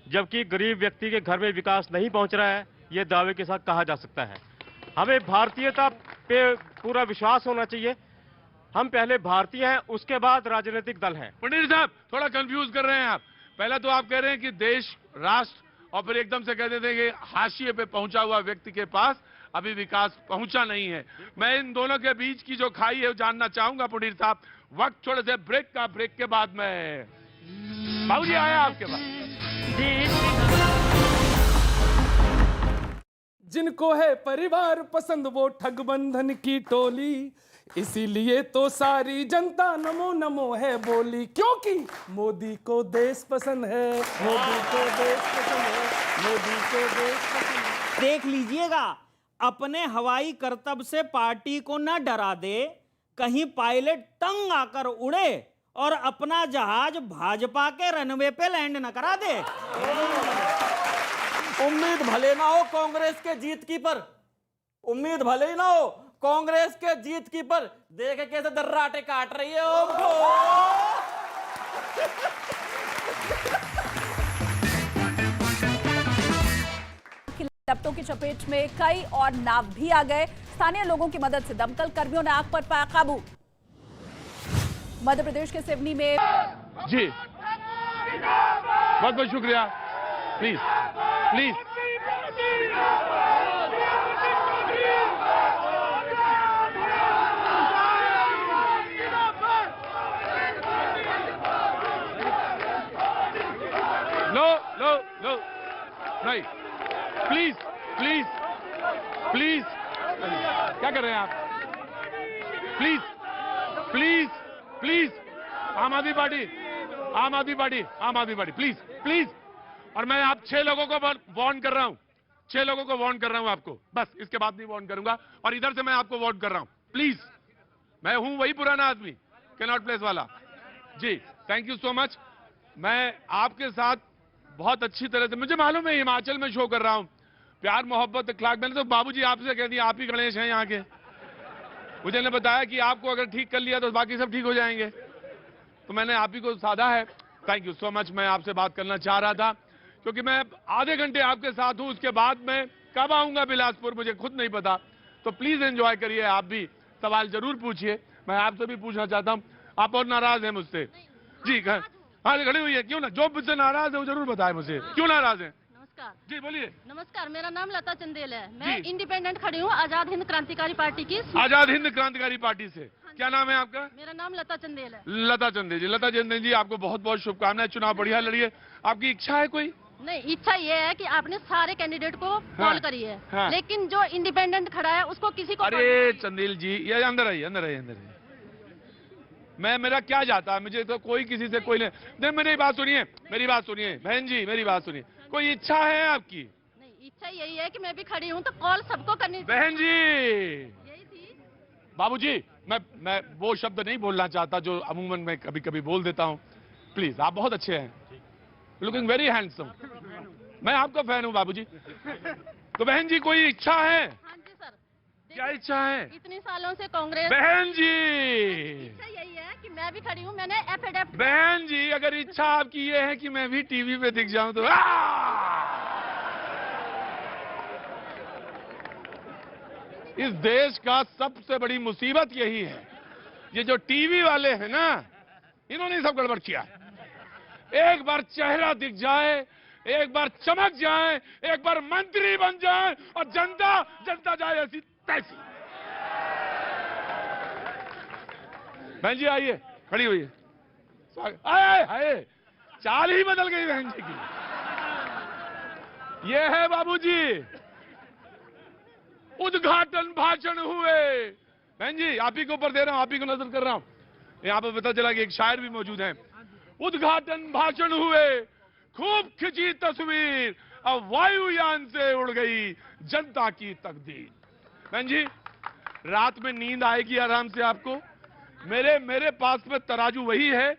जबकि गरीब व्यक्ति के घर में विकास नहीं पहुंच रहा है, यह दावे के साथ कहा जा सकता है। हमें भारतीयता पे पूरा विश्वास होना चाहिए। हम पहले भारतीय हैं, उसके बाद राजनीतिक दल हैं। पंडित साहब थोड़ा कंफ्यूज कर रहे हैं आप। पहले तो आप कह रहे हैं कि देश, राष्ट्र, और फिर एकदम से कहते थे कि हाशिए पे पहुंचा हुआ व्यक्ति के पास अभी विकास पहुंचा नहीं है। मैं इन दोनों के बीच की जो खाई है वो जानना चाहूंगा पंडित साहब। वक्त थोड़े से ब्रेक का, ब्रेक के बाद मैं बाबू जी आया आपके पास। जिनको है परिवार पसंद वो ठग बंधन की टोली, इसीलिए तो सारी जनता नमो नमो है बोली, क्योंकि मोदी को देश पसंद है, मोदी को देश पसंद है, मोदी को देश पसंद है। देख लीजिएगा, अपने हवाई करतब से पार्टी को न डरा दे, कहीं पायलट तंग आकर उड़े और अपना जहाज भाजपा के रनवे पे लैंड न करा दे। उम्मीद भले ना हो कांग्रेस के जीत की, पर उम्मीद भले ही ना हो कांग्रेस के जीत की, पर देखे कैसे दर्राटे काट रही है ओम को। लपटों की चपेट में कई और नाव भी आ गए। स्थानीय लोगों की मदद से दमकल कर्मियों ने आग पर पाया काबू। मध्य प्रदेश के सिवनी में जी बहुत बहुत शुक्रिया। Please please no no no नहीं, प्लीज प्लीज प्लीज क्या कर रहे हैं आप? प्लीज प्लीज प्लीज आम आदमी पार्टी, आम आदमी पार्टी, आम आदमी पार्टी, प्लीज प्लीज। और मैं आप 6 लोगों को वार्न कर रहा हूं, 6 लोगों को वार्न कर रहा हूं आपको, बस इसके बाद नहीं वार्न करूंगा। और इधर से मैं आपको वार्न कर रहा हूं, प्लीज। मैं हूं वही पुराना आदमी, कैनॉट प्लेस वाला। जी थैंक यू सो मच। मैं आपके साथ बहुत अच्छी तरह से, मुझे मालूम है हिमाचल में शो कर रहा हूं, प्यार मोहब्बत अखलाक। मैंने तो बाबूजी आपसे कह दिया, आप ही गणेश हैं यहाँ के। मुझे ने बताया कि आपको अगर ठीक कर लिया तो बाकी सब ठीक हो जाएंगे, तो मैंने आप ही को साधा है। Thank you so much. मैं आपसे बात करना चाह रहा था क्योंकि मैं आधे घंटे आपके साथ हूं, उसके बाद मैं कब आऊंगा बिलासपुर मुझे खुद नहीं पता। तो प्लीज एंजॉय करिए, आप भी सवाल जरूर पूछिए। मैं आपसे भी पूछना चाहता हूं, आप और नाराज हैं मुझसे? जी हाँ खड़ी हुई है, क्यों ना? जो मुझसे नाराज है वो जरूर बताए मुझे, क्यों नाराज है? नमस्कार जी बोलिए। नमस्कार, मेरा नाम लता चंदेल है। मैं इंडिपेंडेंट खड़ी हूँ आजाद हिंद क्रांतिकारी पार्टी की। आजाद हिंद क्रांतिकारी पार्टी से। क्या नाम है आपका? मेरा नाम लता चंदेल है। लता चंदेल जी। लता चंदेल जी, आपको बहुत बहुत शुभकामनाएं। चुनाव बढ़िया लड़िए। आपकी इच्छा है कोई? नहीं, इच्छा ये है कि आपने सारे कैंडिडेट को कॉल करी है, हाँ। लेकिन जो इंडिपेंडेंट खड़ा है उसको किसी को अरे चंदेल जी, ये अंदर आइए, अंदर आइए, अंदर आइए। मेरा क्या जाता है, मुझे तो कोई किसी से कोई नहीं। मेरी बात सुनिए, मेरी बात सुनिए बहन जी, मेरी बात सुनिए। कोई इच्छा है आपकी? नहीं, इच्छा यही है कि मैं भी खड़ी हूँ तो कॉल सबको करनी बहन जी। यही थी। बाबूजी, मैं वो शब्द नहीं बोलना चाहता जो अमूमन मैं कभी कभी बोल देता हूँ। प्लीज, आप बहुत अच्छे हैं, लुकिंग वेरी हैंडसम। मैं आपका फैन हूँ बाबूजी। तो बहन जी, कोई इच्छा है? हाँ जी सर। क्या इच्छा है? इतने सालों से कांग्रेस। बहन जी, इच्छा यही है कि मैं भी खड़ी हूँ। मैंने एफिडेविट। बहन जी, अगर इच्छा आपकी ये है कि मैं भी टीवी पे दिख जाऊं तो इस देश का सबसे बड़ी मुसीबत यही है, ये जो टीवी वाले हैं ना, इन्होंने सब गड़बड़ किया है। एक बार चेहरा दिख जाए, एक बार चमक जाए, एक बार मंत्री बन जाए और जनता जाए ऐसी तैसी। बहन जी आइए, खड़ी हुई है। आए हाय, चाल ही बदल गई बहन जी की। ये है बाबूजी, उद्घाटन भाषण हुए। बहन जी, आप ही के ऊपर दे रहा हूं, आप ही को नजर कर रहा हूं। यहां पर पता चला कि एक शायर भी मौजूद है। उद्घाटन भाषण हुए, खूब खिंची तस्वीर, अब वायुयान से उड़ गई जनता की तकदीर। बहन जी, रात में नींद आएगी आराम से आपको। मेरे पास में तराजू वही है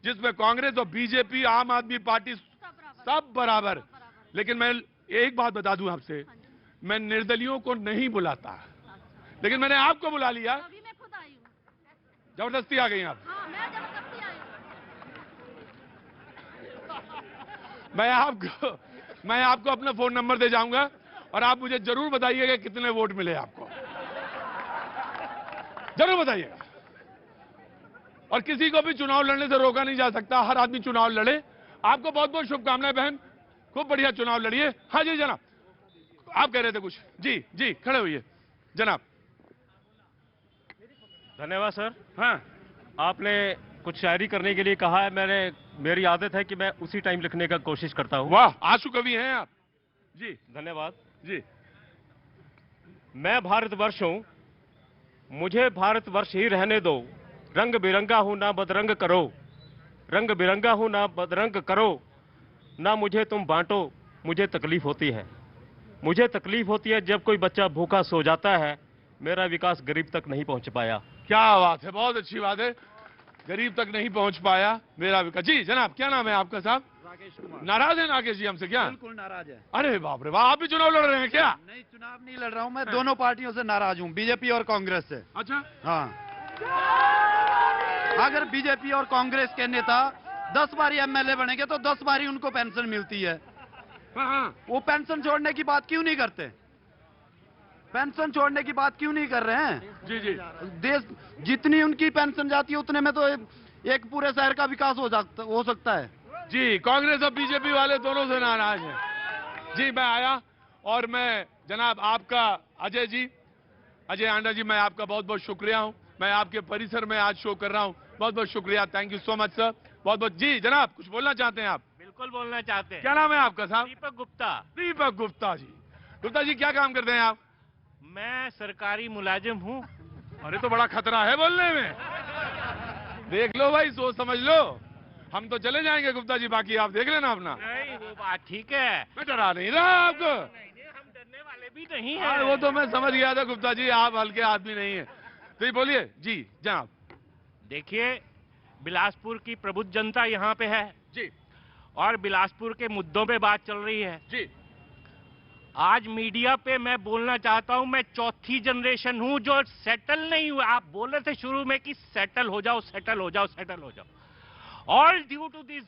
जिसमें कांग्रेस और बीजेपी, आम आदमी पार्टी सब बराबर। लेकिन मैं एक बात बता दूं आपसे, मैं निर्दलियों को नहीं बुलाता, लेकिन मैंने आपको बुला लिया। अभी मैं खुद आई हूँ। जबरदस्ती आ गई आप। हाँ, मैं जबरदस्ती आई हूँ। मैं आपको अपना फोन नंबर दे जाऊंगा और आप मुझे जरूर बताइएगा कितने वोट मिले आपको, जरूर बताइएगा। और किसी को भी चुनाव लड़ने से रोका नहीं जा सकता, हर आदमी चुनाव लड़े। आपको बहुत बहुत शुभकामनाएं बहन, खूब बढ़िया चुनाव लड़िए। हाँ जी जनाब, आप कह रहे थे कुछ? जी खड़े हुइए जनाब। धन्यवाद सर। हाँ, आपने कुछ शायरी करने के लिए कहा है। मेरी आदत है कि मैं उसी टाइम लिखने का कोशिश करता हूँ। वाह, आंसू कवि हैं आप। जी धन्यवाद जी। मैं भारतवर्ष हूँ, मुझे भारतवर्ष ही रहने दो। रंग बिरंगा हूं ना बदरंग करो, रंग बिरंगा हूं ना बदरंग करो, ना मुझे तुम बांटो, मुझे तकलीफ होती है। मुझे तकलीफ होती है जब कोई बच्चा भूखा सो जाता है। मेरा विकास गरीब तक नहीं पहुंच पाया। क्या बात है, बहुत अच्छी बात है। गरीब तक नहीं पहुंच पाया मेरा विकास। जी जनाब, क्या नाम है आपका साहब? राकेश कुमार। नाराज है नाकेश जी हमसे? क्या बिल्कुल नाराज है। अरे बाप रे बाप, आप भी चुनाव लड़ रहे हैं क्या? नहीं, चुनाव नहीं लड़ रहा हूँ मैं, दोनों पार्टियों से नाराज हूँ, बीजेपी और कांग्रेस से। अच्छा। हाँ, अगर बीजेपी और कांग्रेस के नेता 10 बारी एमएलए बनेंगे तो 10 बारी उनको पेंशन मिलती है। हाँ। वो पेंशन छोड़ने की बात क्यों नहीं करते? पेंशन छोड़ने की बात क्यों नहीं कर रहे हैं? जी। देश जितनी उनकी पेंशन जाती है उतने में तो एक पूरे शहर का विकास हो सकता है। जी, कांग्रेस और बीजेपी वाले दोनों से नाराज हैं। जी मैं आया, और मैं जनाब आपका अजय आंडा जी, मैं आपका बहुत बहुत शुक्रिया हूं। मैं आपके परिसर में आज शो कर रहा हूं, बहुत बहुत शुक्रिया। Thank you so much sir, बहुत बहुत। जी जनाब, कुछ बोलना चाहते हैं आप? बिल्कुल बोलना चाहते हैं। क्या नाम है आपका साहब? दीपक गुप्ता। दीपक गुप्ता जी। गुप्ता जी, क्या काम करते हैं आप? मैं सरकारी मुलाजिम हूँ। अरे तो बड़ा खतरा है बोलने में। देख लो भाई, सोच समझ लो। हम तो चले जाएंगे गुप्ता जी, बाकी आप देख लेना अपना। नहीं, वो बात ठीक है। मैं डरा नहीं रहा आपको। नहीं, हम डरने वाले भी नहीं हाँ, हैं। वो तो मैं समझ गया था गुप्ता जी, आप हल्के आदमी नहीं है। तो ये बोलिए जी जनाब। देखिए, बिलासपुर की प्रबुद्ध जनता यहाँ पे है जी, और बिलासपुर के मुद्दों पे बात चल रही है जी। आज मीडिया पे मैं बोलना चाहता हूं, मैं चौथी जनरेशन हूं जो सेटल नहीं हुआ। आप बोल रहे थे शुरू में कि सेटल हो जाओ, सेटल हो जाओ, सेटल हो जाओ। All due to this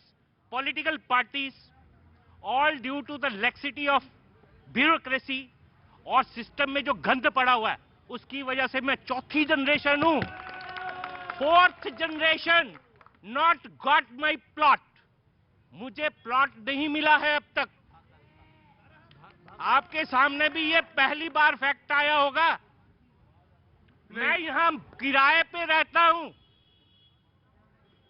political parties, all due to the laxity of bureaucracy और सिस्टम में जो गंद पड़ा हुआ है, उसकी वजह से मैं चौथी जनरेशन हूं। Fourth generation not got my plot. मुझे प्लॉट नहीं मिला है अब तक। आपके सामने भी ये पहली बार फैक्ट आया होगा। मैं यहाँ किराए पे रहता हूँ।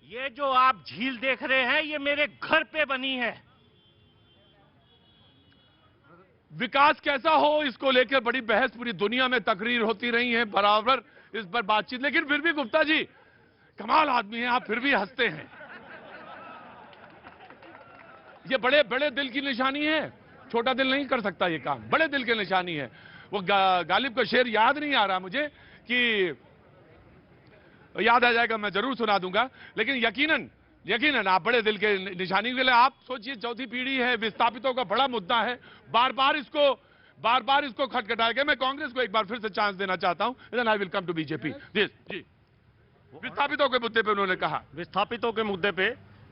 ये जो आप झील देख रहे हैं ये मेरे घर पे बनी है। विकास कैसा हो इसको लेकर बड़ी बहस पूरी दुनिया में तकरीर होती रही है, बराबर इस पर बातचीत, लेकिन फिर भी गुप्ता जी कमाल आदमी हैं आप, फिर भी हंसते हैं। ये बड़े बड़े दिल की निशानी है, छोटा दिल नहीं कर सकता ये काम, बड़े दिल की निशानी है। वो गालिब का शेर याद नहीं आ रहा मुझे, कि याद आ जाएगा मैं जरूर सुना दूंगा, लेकिन यकीनन आप बड़े दिल के निशानी के लिए आप सोचिए, चौथी पीढ़ी है, विस्थापितों का बड़ा मुद्दा है, बार बार इसको खटखटाएगा। मैं कांग्रेस को एक बार फिर से चांस देना चाहता हूं, then I will come to BJP. जी विस्थापितों के मुद्दे पे उन्होंने कहा, विस्थापितों के मुद्दे पे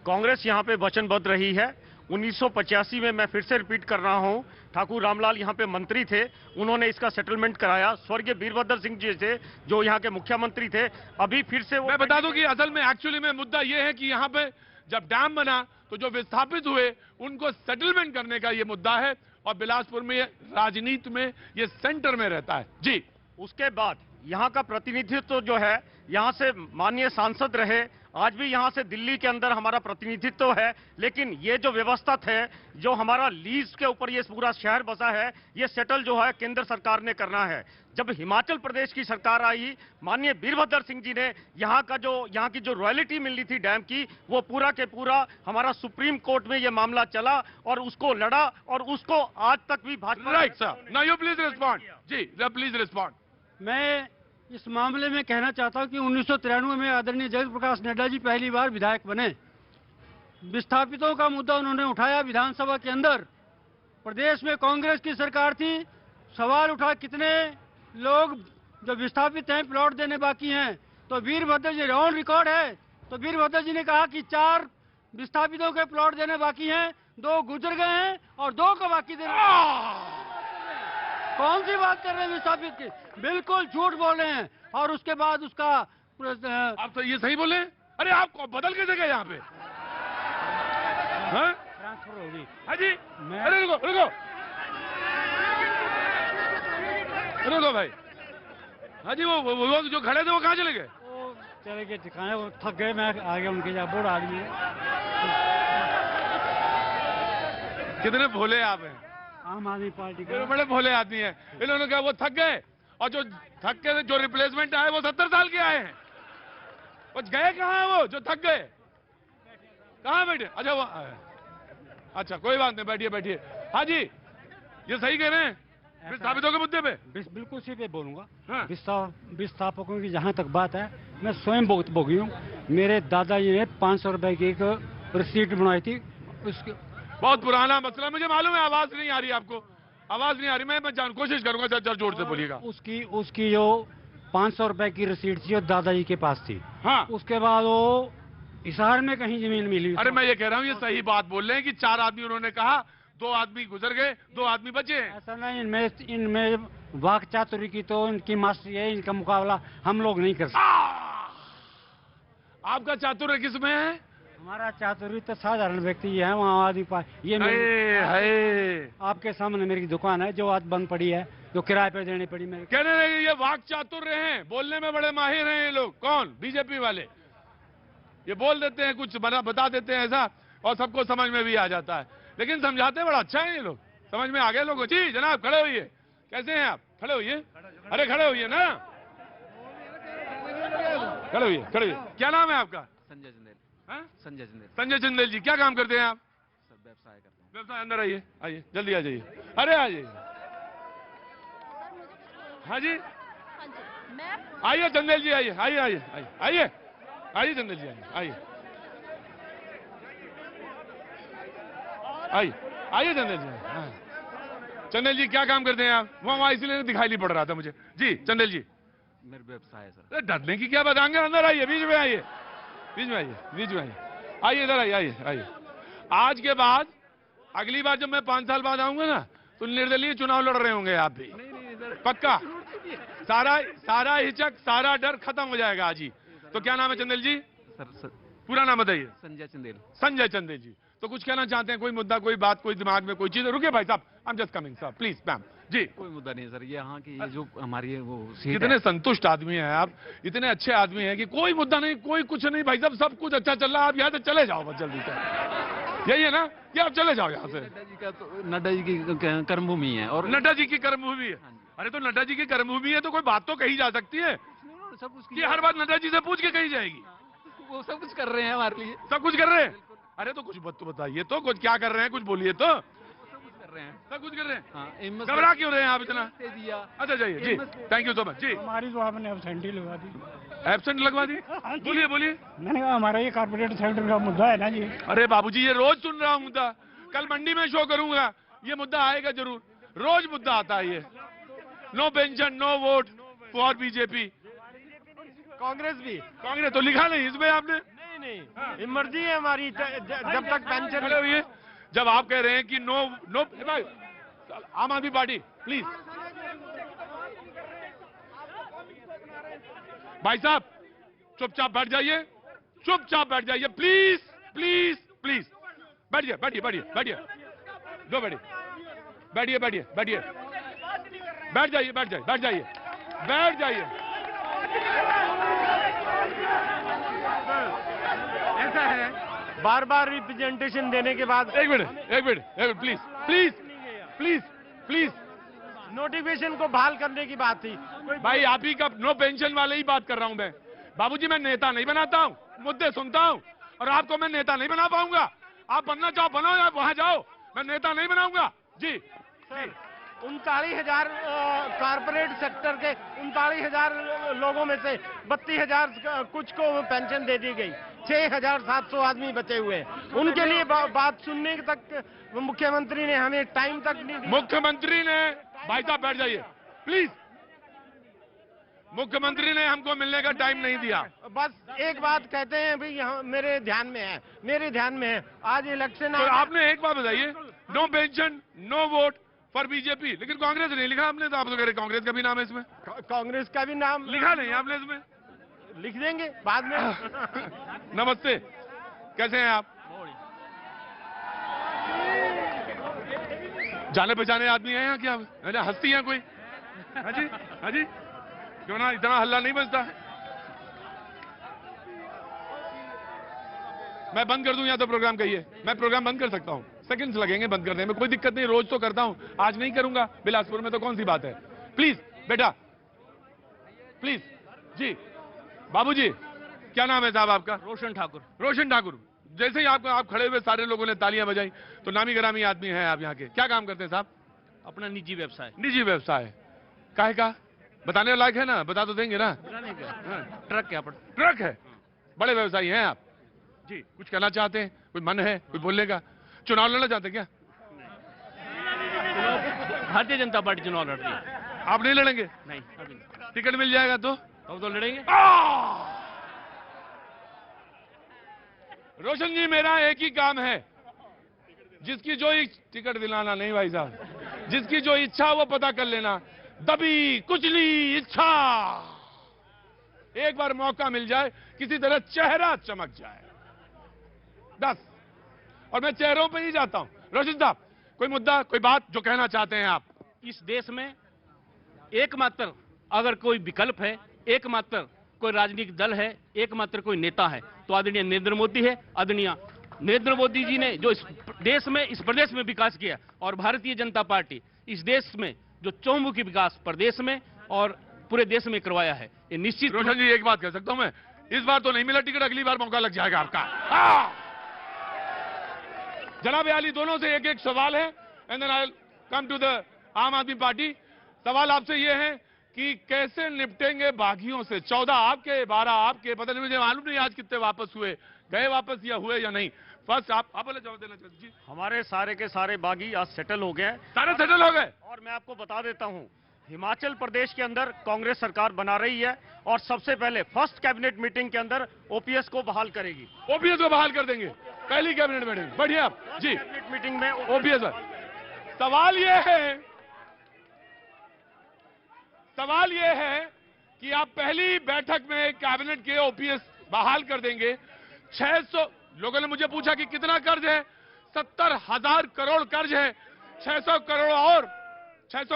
कांग्रेस यहाँ पे वचनबद्ध रही है। 1985 में मैं फिर से रिपीट कर रहा हूँ, ठाकुर रामलाल यहाँ पे मंत्री थे, उन्होंने इसका सेटलमेंट कराया। स्वर्गीय वीरभद्र सिंह जी थे जो यहाँ के मुख्यमंत्री थे, अभी फिर से वो, मैं बता दूं कि असल में एक्चुअली में मुद्दा ये है कि यहाँ पे जब डैम बना तो जो विस्थापित हुए उनको सेटलमेंट करने का ये मुद्दा है, और बिलासपुर में राजनीति में ये सेंटर में रहता है। जी उसके बाद यहाँ का प्रतिनिधित्व जो है, यहाँ से माननीय सांसद रहे, आज भी यहाँ से दिल्ली के अंदर हमारा प्रतिनिधित्व है, लेकिन ये जो व्यवस्था है, जो हमारा लीज के ऊपर ये पूरा शहर बसा है, ये सेटल जो है केंद्र सरकार ने करना है। जब हिमाचल प्रदेश की सरकार आई, माननीय वीरभद्र सिंह जी ने यहाँ की जो रॉयल्टी मिलनी थी डैम की, वो पूरा के पूरा हमारा सुप्रीम कोर्ट में ये मामला चला और उसको लड़ा, और उसको आज तक भी Bhajpa. Right sir, now you please respond. जी प्लीज रिस्पॉन्ड। मैं इस मामले में कहना चाहता हूं कि 1993 में आदरणीय जगत प्रकाश नड्डा जी पहली बार विधायक बने। विस्थापितों का मुद्दा उन्होंने उठाया विधानसभा के अंदर। प्रदेश में कांग्रेस की सरकार थी, सवाल उठा कितने लोग जो विस्थापित हैं प्लॉट देने बाकी हैं, तो वीरभद्र जी ऑन रिकॉर्ड है, तो वीरभद्र जी ने कहा कि 4 विस्थापितों के प्लॉट देने बाकी हैं, 2 गुजर गए हैं और 2 का बाकी देने। कौन सी बात कर रहे हैं विस्थापित की? बिल्कुल झूठ बोल रहे हैं। और उसके बाद उसका आप तो ये सही बोले। अरे आप बदल के जगह यहाँ पे ट्रांसफर होगी। हाँ जी, अरे रुको भाई। हाँ जी, वो जो खड़े थे वो कहाँ चले गए? चले गए ठिकाने, वो थक गए। मैं आ गया उनके यहाँ। बूढ़ा आदमी है। कितने भोले आप हैं। आम आदमी पार्टी के बड़े भोले आदमी हैं। इन्होंने कहा वो थक गए, और जो थक के जो रिप्लेसमेंट आए वो 70 साल के आए हैं। वो गए कहाँ हैं? वो जो थक गए कहाँ बैठे? अच्छा वो, अच्छा कोई बात नहीं, बैठिए। हाँ जी, ये सही कह रहे हैं विस्थापितों के मुद्दे पे। बिल्कुल सीधे बोलूंगा। विस्थापकों की जहाँ तक बात है, मैं स्वयं भोगी हूँ। मेरे दादाजी ने 500 रुपए की एक रसीद बनवाई थी। उसके बहुत पुराना मसला, मुझे मालूम है। आवाज नहीं आ रही आपको, आवाज नहीं आ रही। मैं कोशिश करूंगा सर, जोर से बोलिएगा। उसकी जो 500 रुपए की रसीद थी वो दादाजी के पास थी। हाँ, उसके बाद वो हिसार में कहीं जमीन मिली। अरे मैं ये कह रहा हूँ, ये सही बात बोल रहे हैं कि 4 आदमी उन्होंने कहा, 2 आदमी गुजर गए, 2 आदमी बचे हैं। ऐसा नहीं, इनमें वाक चातुरी की तो इनकी मास्टरी है, इनका मुकाबला हम लोग नहीं कर सकते। आपका चातुर्य किसमें है? हमारा चातुर्य तो साधारण व्यक्ति है। वहाँ आदमी ये आपके सामने मेरी दुकान है जो आज बंद पड़ी है, जो किराए पे देनी पड़ी। मेरे कहने लगे ये वाक चातुर्य हैं, बोलने में बड़े माहिर हैं ये लोग। कौन? बीजेपी वाले। ये बोल देते हैं, कुछ बता देते हैं ऐसा, और सबको समझ में भी आ जाता है। लेकिन समझाते बड़ा अच्छा है ये लोग, समझ में आ गए लोगों। जी जनाब, खड़े होइए। कैसे हैं आप? खड़े होइए। अरे खड़े होइए ना, खड़े होइए। क्या नाम है आपका? संजय चंदेल। संजय चंदेल जी, क्या काम करते हैं आप? सर व्यवसाय करते हैं। व्यवसाय। अंदर आइए, जल्दी आ जाइए। अरे आ जाइए। हाँ जी, आइए चंदेल जी, आइए चंदेल जी, आइए चंदेल जी। चंदेल जी, क्या काम करते हैं आप? वहाँ इसीलिए दिखाई नहीं पड़ रहा था मुझे। जी चंदेल जी। मेरा व्यवसाय है सर। डरने की क्या बात, अंदर आइए, बीच में आइए। आइए इधर आइए। आज के बाद अगली बार जब मैं 5 साल बाद आऊंगा ना, तो निर्दलीय चुनाव लड़ रहे होंगे आप भी। पक्का। सारा हिचक, सारा डर खत्म हो जाएगा आज ही। तो क्या नाम है चंदेल जी? सर पूरा नाम बताइए। संजय चंदेल। संजय चंदेल जी। तो कुछ कहना चाहते हैं, कोई मुद्दा, कोई बात, कोई दिमाग में कोई चीज? रुकिए भाई साहब, I am just coming sir, please ma'am जी। कोई मुद्दा नहीं है सर, ये यहाँ की ये जो हमारी वो सीट कितने है। संतुष्ट आदमी हैं आप, इतने अच्छे आदमी हैं कि कोई मुद्दा नहीं, कोई कुछ नहीं भाई साहब, सब कुछ अच्छा चल रहा है, आप यहाँ से चले जाओ बस जल्दी से। यही है ना कि आप चले जाओ यहाँ से? नड्डा जी की कर्मभूमि है और नड्डा जी की कर्मभूमि है। अरे तो नड्डा जी की कर्मभूमि है तो कोई बात तो कही जा सकती है सब उसकी, कि हर बात नड्डा जी से पूछ के कही जाएगी? वो सब कुछ कर रहे हैं हमारे लिए, सब कुछ कर रहे हैं। अरे तो कुछ तो बताइए, तो कुछ क्या कर रहे हैं, कुछ बोलिए तो। कर रहे हैं, सब कुछ कर रहे हैं। हाँ, घबरा क्यों रहे हैं आप इतना? दिया। अच्छा जाइए जी, थैंक यू सो मच जी। हमारी तो आपने एबसेंट ही लगवा दी। एब्सेंट लगवा दी? बोलिए बोलिए। मैंने कहा हमारा ये कारपोरेट सेक्टर का मुद्दा है ना जी। अरे बाबूजी, ये रोज सुन रहा हूँ मुद्दा, कल मंडी में शो करूंगा, ये मुद्दा आएगा जरूर, रोज मुद्दा आता है ये। No pension, no vote for BJP. Congress भी, कांग्रेस तो लिखा नहीं इसमें आपने? नहीं, मर्जी है हमारी, जब तक पेंशन। ये जब आप कह रहे हैं कि नो नो, आम आदमी पार्टी प्लीज, भाई साहब चुपचाप बैठ जाइए, चुपचाप बैठ जाइए, प्लीज प्लीज प्लीज, बैठिए बैठिए बैठिए बैठिए, दो बैठिए बैठिए बैठिए बैठिए, बैठ जाइए बैठ जाइए बैठ जाइए बैठ जाइए। ऐसा है, बार बार रिप्रेजेंटेशन देने के बाद। एक minute please please please please, notification को बहाल करने की बात थी। भाई आप ही का नो पेंशन वाले ही बात कर रहा हूं मैं। बाबूजी मैं नेता नहीं बनाता हूं, मुद्दे सुनता हूं, और आपको मैं नेता नहीं बना पाऊंगा। आप बनना चाहो बनो या वहां जाओ, मैं नेता नहीं बनाऊंगा जी। 39,000 कारपोरेट सेक्टर के 39,000 लोगों में से 32,000 कुछ को पेंशन दे दी गई, 6,700 आदमी बचे हुए हैं। उनके लिए बात सुनने तक मुख्यमंत्री ने हमें टाइम तक नहीं दिया। मुख्यमंत्री ने, भाई साहब बैठ जाइए प्लीज, मुख्यमंत्री ने हमको मिलने का टाइम नहीं दिया। बस एक बात कहते हैं भाई, यहाँ मेरे ध्यान में है, आज इलेक्शन। तो आपने एक बात बताइए, no pension no vote for BJP, लेकिन कांग्रेस नहीं लिखा आपने, तो आप तो कह रहे कांग्रेस का भी नाम है इसमें? कांग्रेस का भी नाम लिखा नहीं आपने इसमें? लिख देंगे बाद में। नमस्ते, कैसे हैं आप? जाने पहचाने आदमी हैं यहाँ क्या? हस्ती हैं कोई? हाँ जी हाँ जी, क्यों ना, इतना हल्ला नहीं बजता। मैं बंद कर दूं या तो प्रोग्राम कहिए, मैं प्रोग्राम बंद कर सकता हूं, सेकंड्स लगेंगे बंद करने में, कोई दिक्कत नहीं, रोज तो करता हूं, आज नहीं करूंगा बिलासपुर में, तो कौन सी बात है। प्लीज बेटा प्लीज जी। बाबूजी क्या नाम है साहब आपका? रोशन ठाकुर। रोशन ठाकुर, जैसे ही आप खड़े हुए सारे लोगों ने तालियां बजाई, तो नामी गिरामी आदमी हैं आप यहाँ के। क्या काम करते हैं साहब? अपना निजी व्यवसाय। निजी व्यवसाय काहे का? बताने लायक है ना, बता तो देंगे ना? ट्रक क्या? ट्रक है, बड़े व्यवसायी हैं आप जी। कुछ कहना चाहते हैं, कोई मन है कोई बोलने का? चुनाव लड़ना चाहते क्या? भारतीय जनता पार्टी चुनाव लड़ रही है। आप नहीं लड़ेंगे? नहीं, अभी टिकट मिल जाएगा तो लड़ेंगे। रोशन जी, मेरा एक ही काम है, जिसकी जो टिकट दिलाना नहीं भाई साहब, जिसकी जो इच्छा वो पता कर लेना, दबी कुचली इच्छा, एक बार मौका मिल जाए, किसी तरह चेहरा चमक जाए बस, और मैं चेहरों पे ही जाता हूं। रोशन साहब, कोई मुद्दा, कोई बात जो कहना चाहते हैं आप? इस देश में एकमात्र अगर कोई विकल्प है, एकमात्र कोई राजनीतिक दल है, एकमात्र कोई नेता है, तो आदरणीय नरेंद्र मोदी है। आदरणीय नरेंद्र मोदी जी ने जो इस देश में, इस प्रदेश में विकास किया, और भारतीय जनता पार्टी इस देश में जो चौमुखी विकास प्रदेश में और पूरे देश में करवाया है, ये निश्चित। रोशन जी, एक बात कह सकता हूं मैं, इस बार तो नहीं मिला टिकट, अगली बार मौका लग जाएगा आपका। जनाब आली, दोनों से एक एक सवाल है, and then I come to the Aam Aadmi party. सवाल आपसे ये है कि कैसे निपटेंगे बागियों से? 14 आपके, 12 आपके, पता नहीं, मुझे मालूम नहीं आज कितने वापस हुए, गए वापस या हुए या नहीं। फर्स्ट आप बोले, जवाब देना चाहते जी। हमारे सारे के सारे बागी आज सेटल हो गए हैं। सारे सेटल हो गए। और मैं आपको बता देता हूं, हिमाचल प्रदेश के अंदर कांग्रेस सरकार बना रही है, और सबसे पहले फर्स्ट कैबिनेट मीटिंग के अंदर ओपीएस को बहाल करेगी। ओपीएस को बहाल कर देंगे पहली कैबिनेट मीटिंग? बढ़िया जी, कैबिनेट मीटिंग में ओपीएस। सवाल ये है कि आप पहली बैठक में कैबिनेट के ओपीएस बहाल कर देंगे। 600 लोगों ने मुझे पूछा कि कितना कर्ज है, 70,000 करोड़ कर्ज है, 600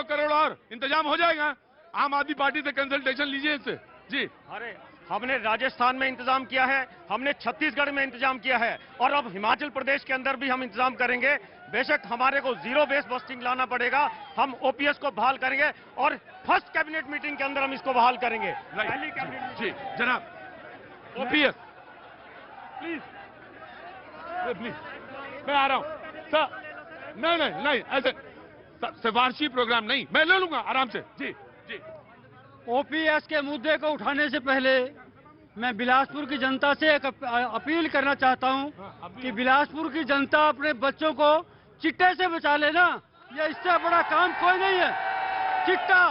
करोड़ और इंतजाम हो जाएगा। आम आदमी पार्टी से कंसल्टेशन लीजिए इससे। जी, अरे हमने राजस्थान में इंतजाम किया है, हमने छत्तीसगढ़ में इंतजाम किया है, और अब हिमाचल प्रदेश के अंदर भी हम इंतजाम करेंगे। बेशक हमारे को जीरो बेस बस्टिंग लाना पड़ेगा, हम ओपीएस को बहाल करेंगे और फर्स्ट कैबिनेट मीटिंग के अंदर हम इसको बहाल करेंगे। पहली कैबिनेट। जी जनाब, ओपीएस प्लीज प्लीज, मैं आ रहा हूं सर। नहीं ऐसे सिफारशी प्रोग्राम नहीं, मैं ले लूंगा आराम से। जी जी, ओपीएस के मुद्दे को उठाने से पहले मैं बिलासपुर की जनता से एक अपील करना चाहता हूं कि बिलासपुर की जनता अपने बच्चों को चिट्टे से बचा लेना। ये इससे बड़ा काम कोई नहीं है। चिट्टा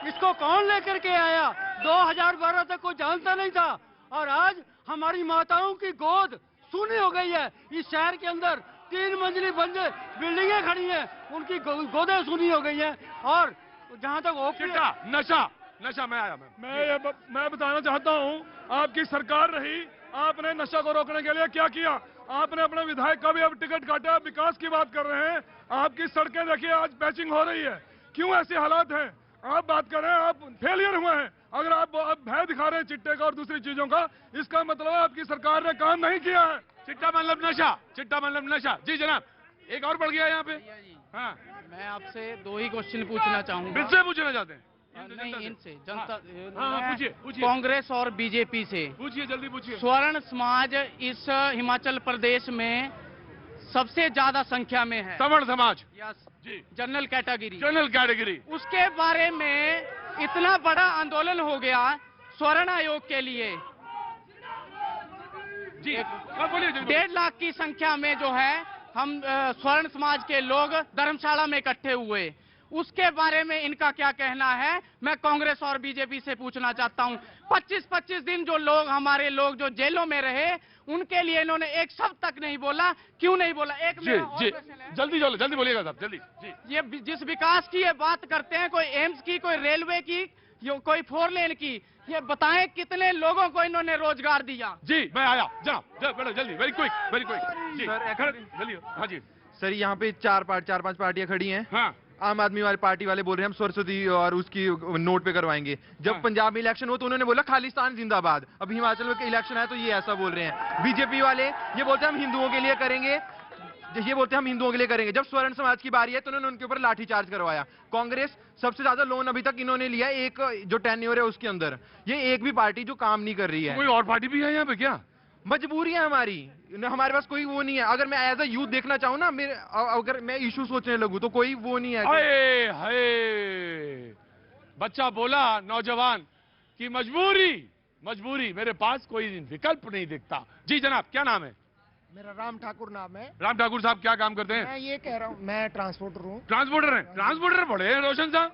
इसको कौन लेकर के आया? 2012 तक कोई जानता नहीं था, और आज हमारी माताओं की गोद सूनी हो गई है। इस शहर के अंदर 3 मंजिली बिल्डिंगें खड़ी हैं, उनकी गोदें सूनी हो गई हैं। और जहां तक चिट्टा नशा मैं बताना चाहता हूं, आपकी सरकार रही, आपने नशा को रोकने के लिए क्या किया? आपने अपने विधायक का भी अब टिकट काटा, विकास की बात कर रहे हैं। आपकी सड़कें देखिए आज पैचिंग हो रही है। क्यों ऐसे हालात हैं? आप बात कर रहे हैं, आप फेलियर हुए हैं। अगर आप भय दिखा रहे हैं चिट्टे का और दूसरी चीजों का, इसका मतलब है आपकी सरकार ने काम नहीं किया है। चिट्टा मतलब नशा। जी जनाब, एक और बढ़ गया यहाँ पे। हाँ, मैं आपसे 2 ही क्वेश्चन पूछना चाहूंगा। किससे पूछना चाहते हैं? नहीं, इनसे जनता। पूछिए। कांग्रेस और बीजेपी से पूछिए, जल्दी पूछिए। स्वर्ण समाज इस हिमाचल प्रदेश में सबसे ज्यादा संख्या में है। सवर्ण समाज, जी, जनरल कैटेगरी। उसके बारे में इतना बड़ा आंदोलन हो गया स्वर्ण आयोग के लिए। जी, 1.5 लाख की संख्या में जो है हम स्वर्ण समाज के लोग धर्मशाला में इकट्ठे हुए। उसके बारे में इनका क्या कहना है? मैं कांग्रेस और बीजेपी से पूछना चाहता हूं। 25-25 दिन जो लोग, हमारे लोग जो जेलों में रहे, उनके लिए इन्होंने एक शब्द तक नहीं बोला। क्यों नहीं बोला? जल्दी बोलिएगा साहब, जल्दी। जी, ये जिस विकास की ये बात करते हैं, कोई एम्स की, कोई रेलवे की, कोई 4 लेन की, ये बताएं कितने लोगों को इन्होंने रोजगार दिया? जी, मैं आया जनाब, जल्दी, वेरी क्विक जी सर, जल्दी। हाँ जी सर, यहाँ पे 4-5 पार्टियां खड़ी हैं। हाँ, आम आदमी वाली पार्टी वाले बोल रहे हैं हम सरस्वती और उसकी नोट पे करवाएंगे। जब पंजाब में इलेक्शन हो तो उन्होंने बोला खालिस्तान जिंदाबाद। अब हिमाचल में इलेक्शन है तो ये ऐसा बोल रहे हैं। बीजेपी वाले ये बोलते हैं हम हिंदुओं के लिए करेंगे, जब स्वर्ण समाज की बारी है तो उन्होंने उनके ऊपर लाठीचार्ज करवाया। कांग्रेस सबसे ज्यादा लोन अभी तक इन्होंने लिया, एक जो टेन्योर है उसके अंदर। ये एक भी पार्टी जो काम नहीं कर रही है। कोई और पार्टी भी है यहाँ पे क्या? मजबूरी है हमारे पास कोई वो नहीं है। अगर मैं एज अ यूथ देखना चाहूँ ना, अगर मैं इशू सोचने लगूं तो कोई वो नहीं है। हाय बच्चा बोला, नौजवान की मजबूरी, मेरे पास कोई विकल्प नहीं दिखता। जी जनाब, क्या नाम है? मेरा राम ठाकुर नाम है। राम ठाकुर साहब, क्या काम करते हैं? मैं ये कह रहा हूँ, मैं ट्रांसपोर्टर हूँ। ट्रांसपोर्टर बड़े हैं रोशन साहब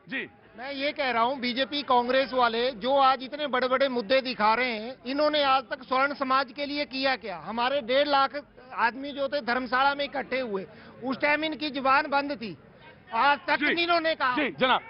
जी। मैं ये कह रहा हूँ, बीजेपी कांग्रेस वाले जो आज इतने बड़े बड़े मुद्दे दिखा रहे हैं, इन्होंने आज तक स्वर्ण समाज के लिए किया क्या? हमारे 1.5 लाख आदमी जो थे धर्मशाला में इकट्ठे हुए, उस टाइम इनकी जुबान बंद थी, आज तक इन्होंने कहा। जी जनाब,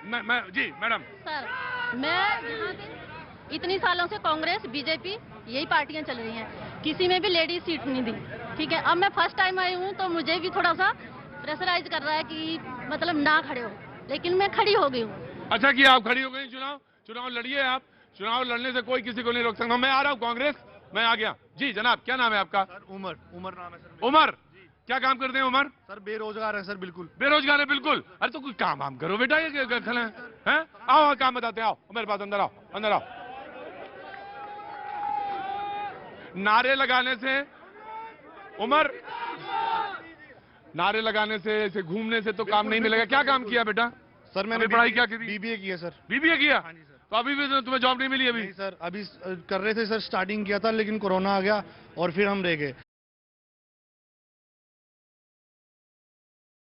जी मैडम। सर, मैं यहाँ पे इतनी सालों से कांग्रेस बीजेपी यही पार्टियां चल रही हैं, किसी में भी लेडीज सीट नहीं दी। ठीक है, अब मैं फर्स्ट टाइम आई हूँ तो मुझे भी थोड़ा सा प्रेशराइज कर रहा है कि मतलब ना खड़े हो, लेकिन मैं खड़ी हो गई हूँ। अच्छा किया आप खड़ी हो गई। चुनाव लड़िए आप। चुनाव लड़ने से कोई किसी को नहीं रोक सकता। मैं आ रहा हूँ कांग्रेस, मैं आ गया। जी जनाब, क्या नाम है आपका? सर उमर नाम है सर। उमर, क्या काम करते हैं उमर? सर बेरोजगार है सर, बिल्कुल बेरोजगार है बिल्कुल। अरे तो कोई काम करो बेटा, ये खले हैं। आओ काम बताते हैं, आओ मेरे पास, अंदर आओ। नारे लगाने से उमर, नारे लगाने से, ऐसे घूमने से तो काम नहीं मिलेगा। क्या काम किया बेटा? सर मैंने पढ़ाई क्या की? बीबीए किया सर। बीबीए किया? तो अभी भी तुम्हें जॉब नहीं मिली? अभी सर अभी कर रहे थे सर, स्टार्टिंग किया था लेकिन कोरोना आ गया और फिर हम रह गए।